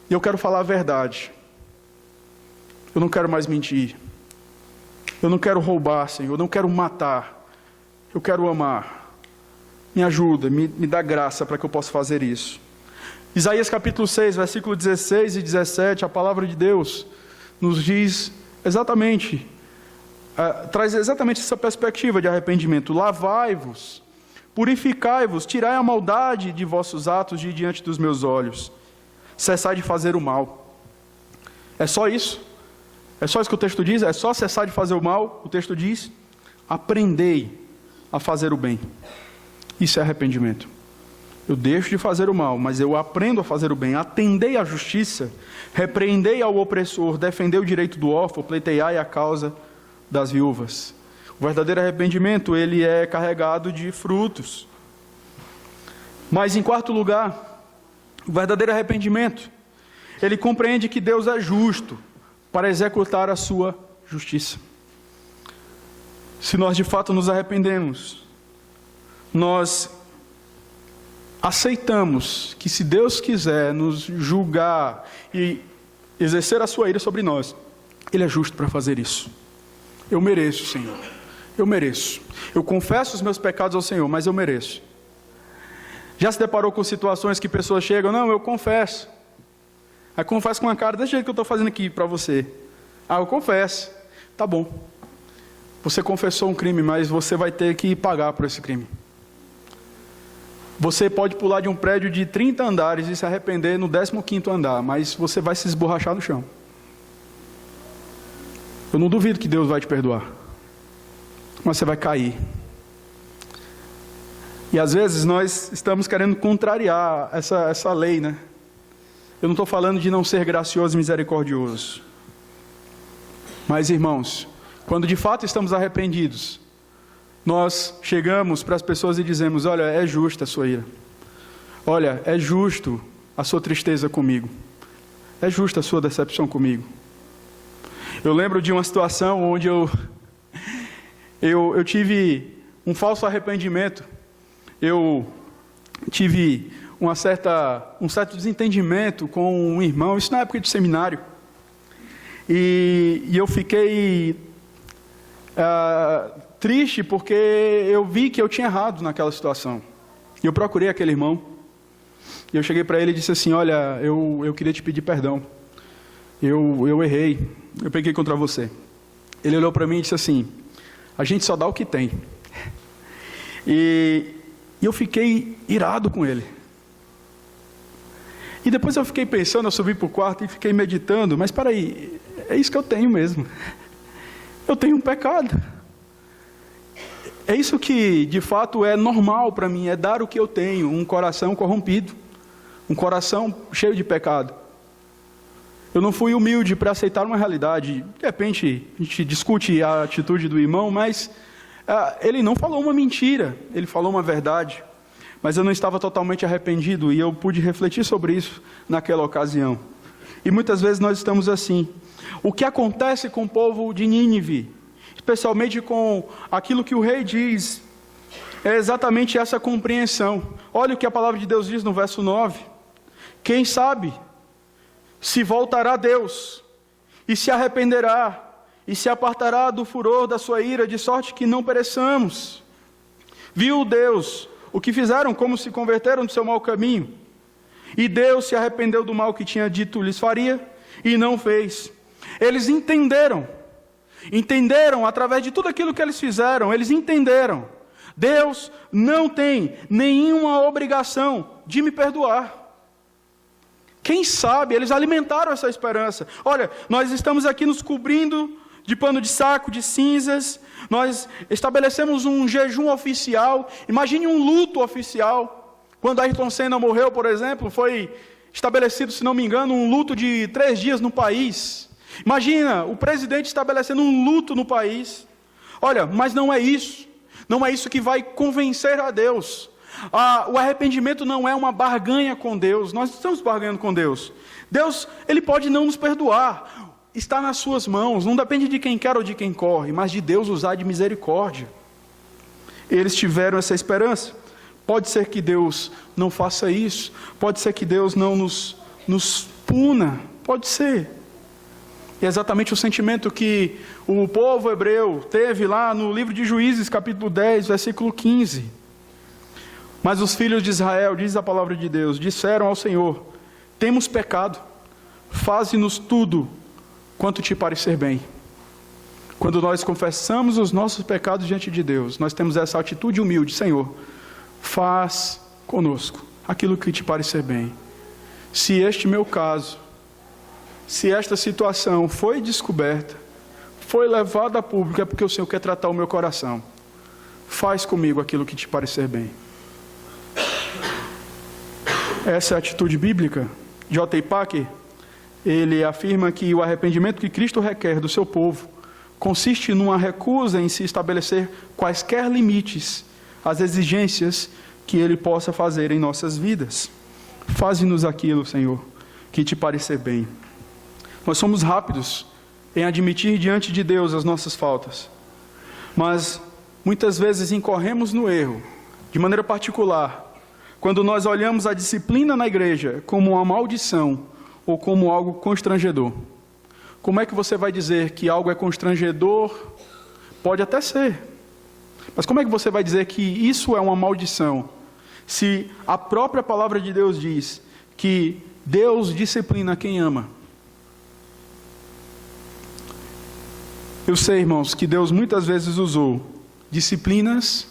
E eu quero falar a verdade. Eu não quero mais mentir. Eu não quero roubar, Senhor. Eu não quero matar. Eu quero amar. Me ajuda, me dá graça para que eu possa fazer isso. Isaías capítulo 6, versículo 16 e 17, a palavra de Deus nos diz exatamente, traz exatamente essa perspectiva de arrependimento. Lavai-vos, purificai-vos, tirai a maldade de vossos atos de diante dos meus olhos. Cessai de fazer o mal. É só isso? É só isso que o texto diz? É só cessar de fazer o mal? O texto diz: aprendei a fazer o bem. Isso é arrependimento. Eu deixo de fazer o mal, mas eu aprendo a fazer o bem. Atendei à justiça, repreendei ao opressor, defendei o direito do órfão, pleiteiai a causa das viúvas. O verdadeiro arrependimento, ele é carregado de frutos. Mas em quarto lugar, o verdadeiro arrependimento, ele compreende que Deus é justo para executar a sua justiça. Se nós de fato nos arrependemos, nós aceitamos que se Deus quiser nos julgar e exercer a sua ira sobre nós, Ele é justo para fazer isso. Eu mereço, Senhor. Eu mereço. Eu confesso os meus pecados ao Senhor, mas eu mereço. Já se deparou com situações que pessoas chegam: não, eu confesso. Aí confesso com uma cara desse jeito que eu estou fazendo aqui para você. Eu confesso. Tá bom. Você confessou um crime, mas você vai ter que pagar por esse crime. Você pode pular de um prédio de 30 andares e se arrepender no 15º andar, mas você vai se esborrachar no chão. Eu não duvido que Deus vai te perdoar, mas você vai cair. E às vezes nós estamos querendo contrariar essa lei, né? Eu não estou falando de não ser gracioso e misericordioso. Mas, irmãos, quando de fato estamos arrependidos, nós chegamos para as pessoas e dizemos: olha, é justa a sua ira. Olha, é justo a sua tristeza comigo. É justa a sua decepção comigo. Eu lembro de uma situação onde eu tive um falso arrependimento. Eu tive um certo desentendimento com um irmão, isso na época de seminário. E eu fiquei triste porque eu vi que eu tinha errado naquela situação. E eu procurei aquele irmão. E eu cheguei para ele e disse assim: olha, eu queria te pedir perdão. Eu errei. Eu peguei contra você. Ele olhou para mim e disse assim: a gente só dá o que tem. E eu fiquei irado com ele. E depois eu fiquei pensando, eu subi para o quarto e fiquei meditando: mas espera aí, é isso que eu tenho mesmo. Eu tenho um pecado. É isso que de fato é normal para mim, é dar o que eu tenho, um coração corrompido, um coração cheio de pecado. Eu não fui humilde para aceitar uma realidade. De repente a gente discute a atitude do irmão, mas Ele não falou uma mentira, ele falou uma verdade. Mas eu não estava totalmente arrependido e eu pude refletir sobre isso naquela ocasião. E muitas vezes nós estamos assim. O que acontece com o povo de Nínive, especialmente com aquilo que o rei diz, é exatamente essa compreensão. Olha o que a palavra de Deus diz no verso 9. Quem sabe se voltará a Deus e se arrependerá e se apartará do furor da sua ira, de sorte que não pereçamos. Viu Deus o que fizeram, como se converteram do seu mau caminho. E Deus se arrependeu do mal que tinha dito lhes faria, e não fez. Eles entenderam através de tudo aquilo que eles fizeram, eles entenderam. Deus não tem nenhuma obrigação de me perdoar. Quem sabe, eles alimentaram essa esperança. Olha, nós estamos aqui nos cobrindo de pano de saco, de cinzas. Nós estabelecemos um jejum oficial. Imagine um luto oficial. Quando Ayrton Senna morreu, por exemplo, foi estabelecido, se não me engano, um luto de 3 dias no país. Imagina o presidente estabelecendo um luto no país. Olha, mas não é isso. Não é isso que vai convencer a Deus. O arrependimento não é uma barganha com Deus. Nós não estamos barganhando com Deus. Deus, Ele pode não nos perdoar. Está nas suas mãos. Não depende de quem quer ou de quem corre, mas de Deus usar de misericórdia. Eles tiveram essa esperança. Pode ser que Deus não faça isso. Pode ser que Deus não nos puna. Pode ser. E é exatamente o sentimento que o povo hebreu teve lá no livro de Juízes, capítulo 10, versículo 15. Mas os filhos de Israel, diz a palavra de Deus, disseram ao Senhor: temos pecado, faze-nos tudo quanto te parecer bem. Quando nós confessamos os nossos pecados diante de Deus, nós temos essa atitude humilde: Senhor, faz conosco aquilo que te parecer bem. Se este meu caso, se esta situação foi descoberta, foi levada a público, é porque o Senhor quer tratar o meu coração. Faz comigo aquilo que te parecer bem. Essa é a atitude bíblica. J. Packer, ele afirma que o arrependimento que Cristo requer do seu povo consiste numa recusa em se estabelecer quaisquer limites às exigências que Ele possa fazer em nossas vidas. Faze-nos aquilo, Senhor, que te parecer bem. Nós somos rápidos em admitir diante de Deus as nossas faltas, mas muitas vezes incorremos no erro, de maneira particular, quando nós olhamos a disciplina na igreja como uma maldição ou como algo constrangedor. Como é que você vai dizer que algo é constrangedor? Pode até ser. Mas como é que você vai dizer que isso é uma maldição? Se a própria palavra de Deus diz que Deus disciplina quem ama. Eu sei, irmãos, que Deus muitas vezes usou disciplinas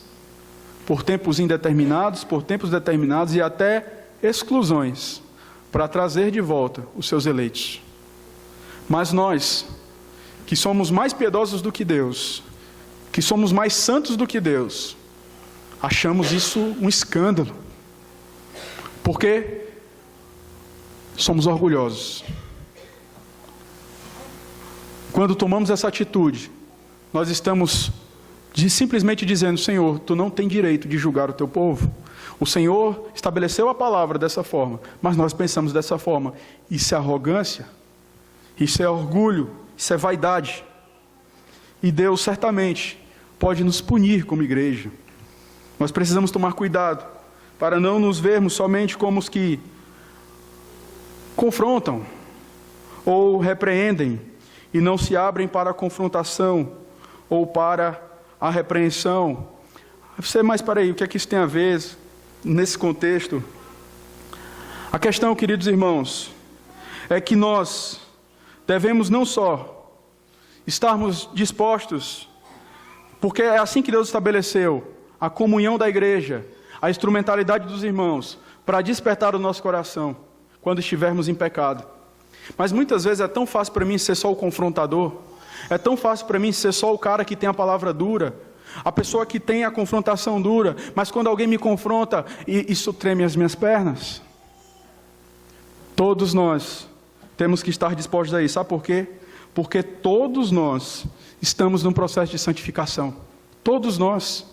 por tempos indeterminados, por tempos determinados e até exclusões, para trazer de volta os seus eleitos. Mas nós, que somos mais piedosos do que Deus, que somos mais santos do que Deus, achamos isso um escândalo, porque somos orgulhosos. Quando tomamos essa atitude, nós estamos simplesmente dizendo: Senhor, Tu não tem direito de julgar o Teu povo. O Senhor estabeleceu a palavra dessa forma, mas nós pensamos dessa forma. Isso é arrogância, isso é orgulho, isso é vaidade. E Deus certamente pode nos punir como igreja. Nós precisamos tomar cuidado para não nos vermos somente como os que confrontam ou repreendem e não se abrem para a confrontação ou para a repreensão. Mas para aí, o que é que isso tem a ver nesse contexto? A questão, queridos irmãos, é que nós devemos não só estarmos dispostos, porque é assim que Deus estabeleceu a comunhão da igreja, a instrumentalidade dos irmãos, para despertar o nosso coração quando estivermos em pecado. Mas muitas vezes é tão fácil para mim ser só o confrontador, é tão fácil para mim ser só o cara que tem a palavra dura, a pessoa que tem a confrontação dura, mas quando alguém me confronta, isso treme as minhas pernas. Todos nós temos que estar dispostos a isso. Sabe por quê? Porque todos nós estamos num processo de santificação. Todos nós.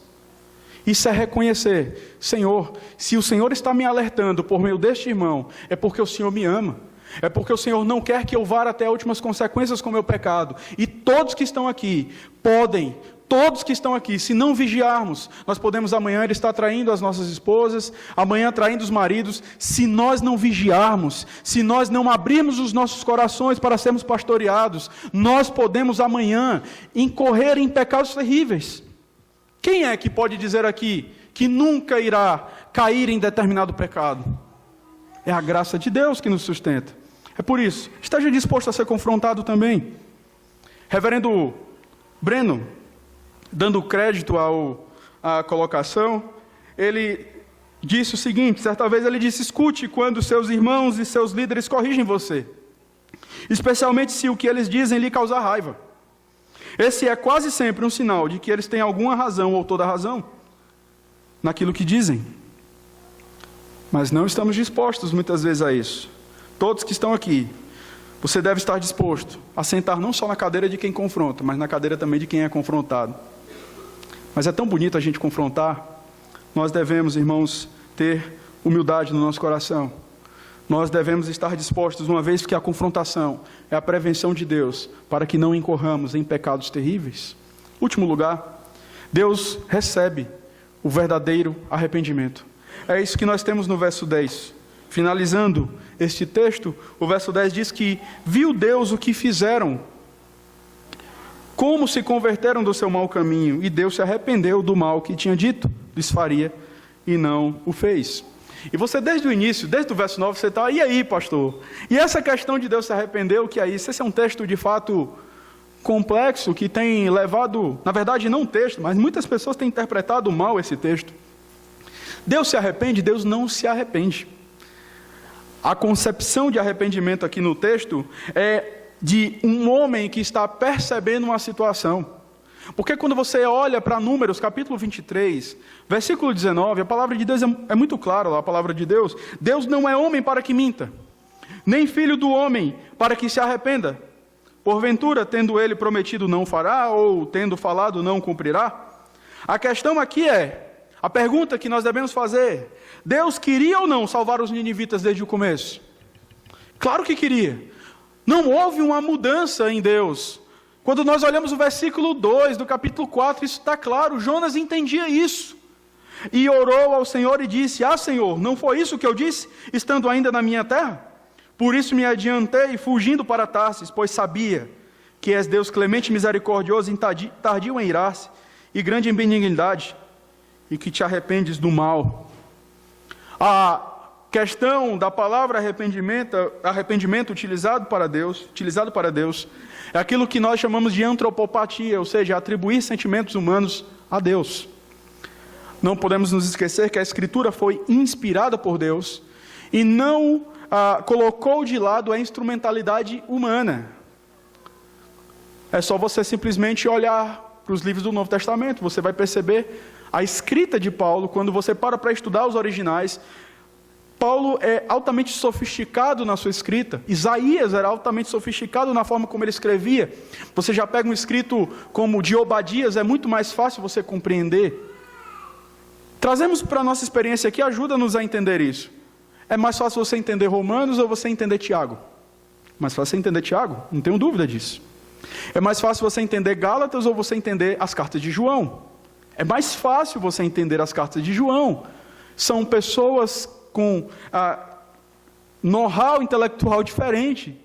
Isso é reconhecer: Senhor, se o Senhor está me alertando por meio deste irmão, é porque o Senhor me ama. É porque o Senhor não quer que eu vá até as últimas consequências com o meu pecado. E todos que estão aqui podem, todos que estão aqui, se não vigiarmos, nós podemos amanhã estar traindo as nossas esposas, amanhã traindo os maridos. Se nós não vigiarmos, se nós não abrirmos os nossos corações para sermos pastoreados, nós podemos amanhã incorrer em pecados terríveis. Quem é que pode dizer aqui que nunca irá cair em determinado pecado? É a graça de Deus que nos sustenta. É por isso, esteja disposto a ser confrontado também. Reverendo Breno, dando crédito à colocação, ele disse o seguinte: certa vez ele disse: escute quando seus irmãos e seus líderes corrigem você, especialmente se o que eles dizem lhe causar raiva. Esse é quase sempre um sinal de que eles têm alguma razão ou toda a razão naquilo que dizem. Mas não estamos dispostos muitas vezes a isso. Todos que estão aqui, você deve estar disposto a sentar não só na cadeira de quem confronta, mas na cadeira também de quem é confrontado. Mas é tão bonito a gente confrontar. Nós devemos, irmãos, ter humildade no nosso coração. Nós devemos estar dispostos, uma vez que a confrontação é a prevenção de Deus, para que não incorramos em pecados terríveis. Último lugar, Deus recebe o verdadeiro arrependimento. É isso que nós temos no verso 10. Finalizando este texto, o verso 10 diz que viu Deus o que fizeram, como se converteram do seu mau caminho, e Deus se arrependeu do mal que tinha dito, lhes faria, e não o fez. E você desde o início, desde o verso 9, você está: e aí, pastor? E essa questão de Deus se arrependeu, que é isso? Esse é um texto de fato complexo, que tem levado, na verdade não um texto, mas muitas pessoas têm interpretado mal esse texto. Deus se arrepende? Deus não se arrepende. A concepção de arrependimento aqui no texto é de um homem que está percebendo uma situação. Porque quando você olha para Números, capítulo 23, versículo 19, a palavra de Deus é muito clara, a palavra de Deus. Deus não é homem para que minta, nem filho do homem para que se arrependa. Porventura, tendo ele prometido, não fará, ou tendo falado, não cumprirá? A questão aqui a pergunta que nós devemos fazer: Deus queria ou não salvar os ninivitas desde o começo? Claro que queria. Não houve uma mudança em Deus. Quando nós olhamos o versículo 2 do capítulo 4, isso está claro. Jonas entendia isso. E orou ao Senhor e disse: Senhor, não foi isso que eu disse, estando ainda na minha terra? Por isso me adiantei, fugindo para Tarsis, pois sabia que és Deus clemente e misericordioso, tardio em irar-se, e grande em benignidade, e que te arrependes do mal. A questão da palavra arrependimento utilizado para Deus, é aquilo que nós chamamos de antropopatia, ou seja, atribuir sentimentos humanos a Deus. Não podemos nos esquecer que a Escritura foi inspirada por Deus e não colocou de lado a instrumentalidade humana. É só você simplesmente olhar para os livros do Novo Testamento, você vai perceber a escrita de Paulo. Quando você para estudar os originais, Paulo é altamente sofisticado na sua escrita. Isaías era altamente sofisticado na forma como ele escrevia. Você já pega um escrito como o de Obadias, é muito mais fácil você compreender. Trazemos para a nossa experiência aqui, ajuda-nos a entender isso. É mais fácil você entender Romanos ou você entender Tiago? Mais fácil você entender Tiago, não tenho dúvida disso. É mais fácil você entender Gálatas ou você entender as cartas de João? É mais fácil você entender as cartas de João. São pessoas com know-how intelectual diferente.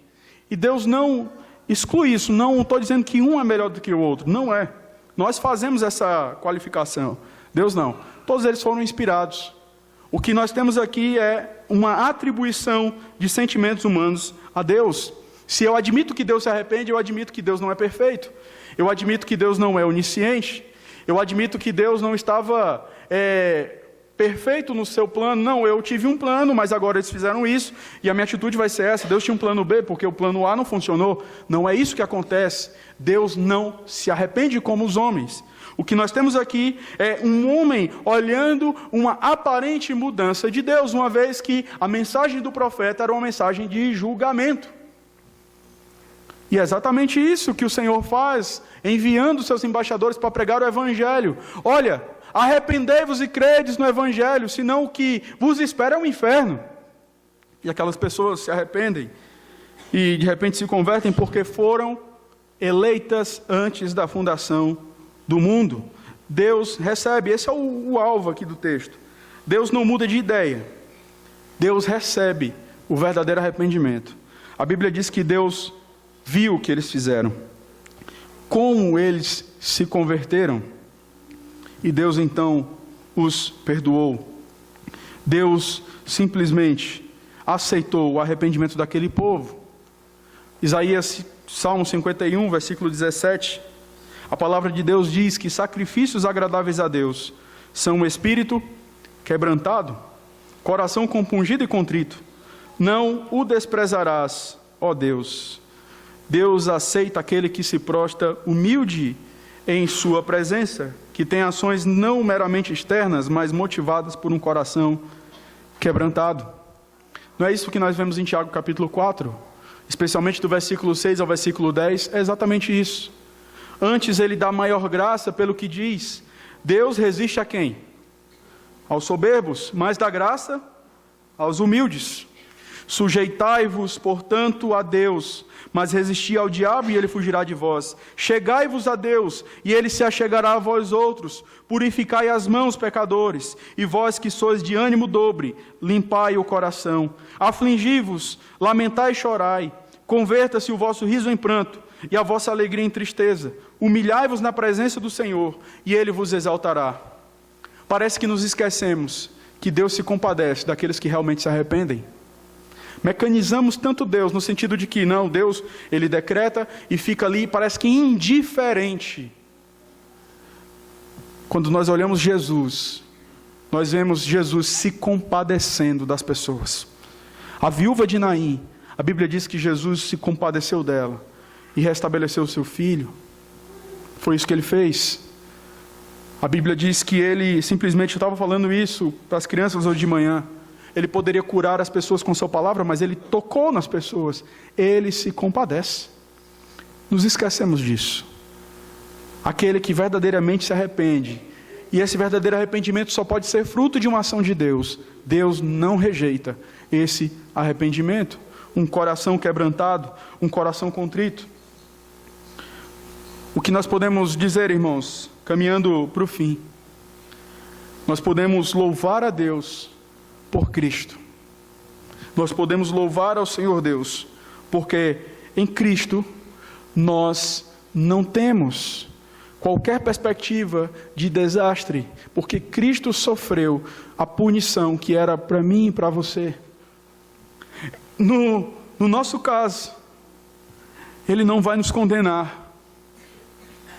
E Deus não exclui isso. Não estou dizendo que um é melhor do que o outro. Não é. Nós fazemos essa qualificação. Deus não. Todos eles foram inspirados. O que nós temos aqui é uma atribuição de sentimentos humanos a Deus. Se eu admito que Deus se arrepende, eu admito que Deus não é perfeito. Eu admito que Deus não é onisciente. Eu admito que Deus não estava perfeito no seu plano. Não, eu tive um plano, mas agora eles fizeram isso, e a minha atitude vai ser essa. Deus tinha um plano B, porque o plano A não funcionou. Não é isso que acontece. Deus não se arrepende como os homens. O que nós temos aqui é um homem olhando uma aparente mudança de Deus, uma vez que a mensagem do profeta era uma mensagem de julgamento. E é exatamente isso que o Senhor faz, enviando seus embaixadores para pregar o Evangelho. Olha, arrependei-vos e credes no Evangelho, senão o que vos espera é um inferno. E aquelas pessoas se arrependem e de repente se convertem porque foram eleitas antes da fundação do mundo. Deus recebe, esse é o alvo aqui do texto. Deus não muda de ideia. Deus recebe o verdadeiro arrependimento. A Bíblia diz que Deus viu o que eles fizeram, como eles se converteram, e Deus então os perdoou. Deus simplesmente aceitou o arrependimento daquele povo. Salmo 51, versículo 17, a palavra de Deus diz que sacrifícios agradáveis a Deus são um espírito quebrantado, coração compungido e contrito. Não o desprezarás, ó Deus. Deus aceita aquele que se prostra humilde em sua presença, que tem ações não meramente externas, mas motivadas por um coração quebrantado. Não é isso que nós vemos em Tiago capítulo 4? Especialmente do versículo 6 ao versículo 10, é exatamente isso. Antes ele dá maior graça pelo que diz: Deus resiste a quem? Aos soberbos, mas dá graça aos humildes. Sujeitai-vos, portanto, a Deus, mas resisti ao diabo e ele fugirá de vós. Chegai-vos a Deus e ele se achegará a vós outros. Purificai as mãos, pecadores, e vós que sois de ânimo dobre, limpai o coração. Afligi-vos, lamentai e chorai. Converta-se o vosso riso em pranto e a vossa alegria em tristeza. Humilhai-vos na presença do Senhor e ele vos exaltará. Parece que nos esquecemos que Deus se compadece daqueles que realmente se arrependem. Mecanizamos tanto Deus no sentido de que não, Deus, ele decreta e fica ali, parece que indiferente. Quando nós olhamos Jesus, nós vemos Jesus se compadecendo das pessoas. A viúva de Naim, a Bíblia diz que Jesus se compadeceu dela e restabeleceu o seu filho. Foi isso que ele fez. A Bíblia diz que ele simplesmente, eu estava falando isso para as crianças hoje de manhã, ele poderia curar as pessoas com sua palavra, mas ele tocou nas pessoas. Ele se compadece. Nos esquecemos disso. Aquele que verdadeiramente se arrepende, e esse verdadeiro arrependimento só pode ser fruto de uma ação de Deus. Deus não rejeita esse arrependimento. Um coração quebrantado, um coração contrito. O que nós podemos dizer, irmãos, caminhando para o fim, nós podemos louvar a Deus por Cristo. Nós podemos louvar ao Senhor Deus, porque em Cristo nós não temos qualquer perspectiva de desastre, porque Cristo sofreu a punição que era para mim e para você. No nosso caso, Ele não vai nos condenar,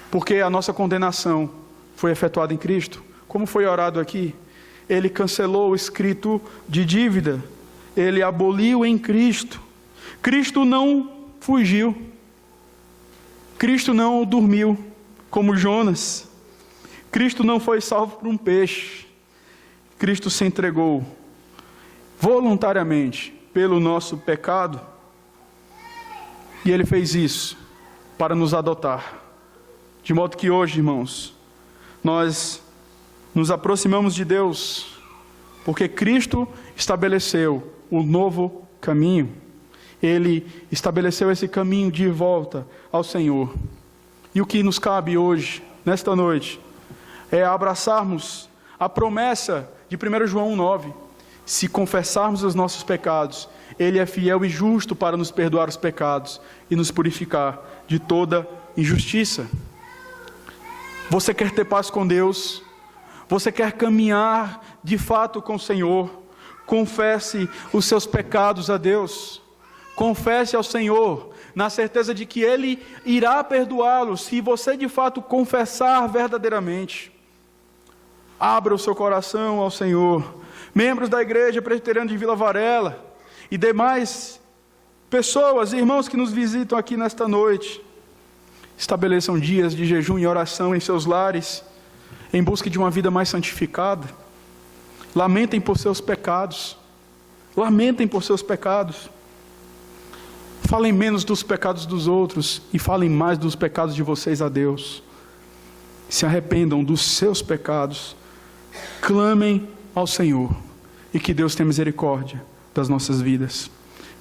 porque a nossa condenação foi efetuada em Cristo. Como foi orado aqui, Ele cancelou o escrito de dívida, Ele aboliu em Cristo. Cristo não fugiu, Cristo não dormiu, como Jonas. Cristo não foi salvo por um peixe. Cristo se entregou voluntariamente pelo nosso pecado, e Ele fez isso para nos adotar. De modo que hoje, irmãos, nós nos aproximamos de Deus, porque Cristo estabeleceu o novo caminho. Ele estabeleceu esse caminho de volta ao Senhor. E o que nos cabe hoje, nesta noite, é abraçarmos a promessa de 1 João 9. Se confessarmos os nossos pecados, Ele é fiel e justo para nos perdoar os pecados e nos purificar de toda injustiça. Você quer ter paz com Deus? Você quer caminhar de fato com o Senhor? Confesse os seus pecados a Deus. Confesse ao Senhor, na certeza de que Ele irá perdoá-los, se você de fato confessar verdadeiramente. Abra o seu coração ao Senhor. Membros da Igreja Presbiteriana de Vila Varela e demais pessoas, irmãos que nos visitam aqui nesta noite, estabeleçam dias de jejum e oração em seus lares, em busca de uma vida mais santificada. Lamentem por seus pecados. Lamentem por seus pecados. Falem menos dos pecados dos outros e falem mais dos pecados de vocês a Deus. Se arrependam dos seus pecados. Clamem ao Senhor. E que Deus tenha misericórdia das nossas vidas.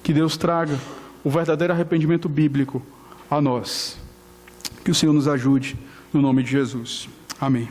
Que Deus traga o verdadeiro arrependimento bíblico a nós. Que o Senhor nos ajude, no nome de Jesus. Amém.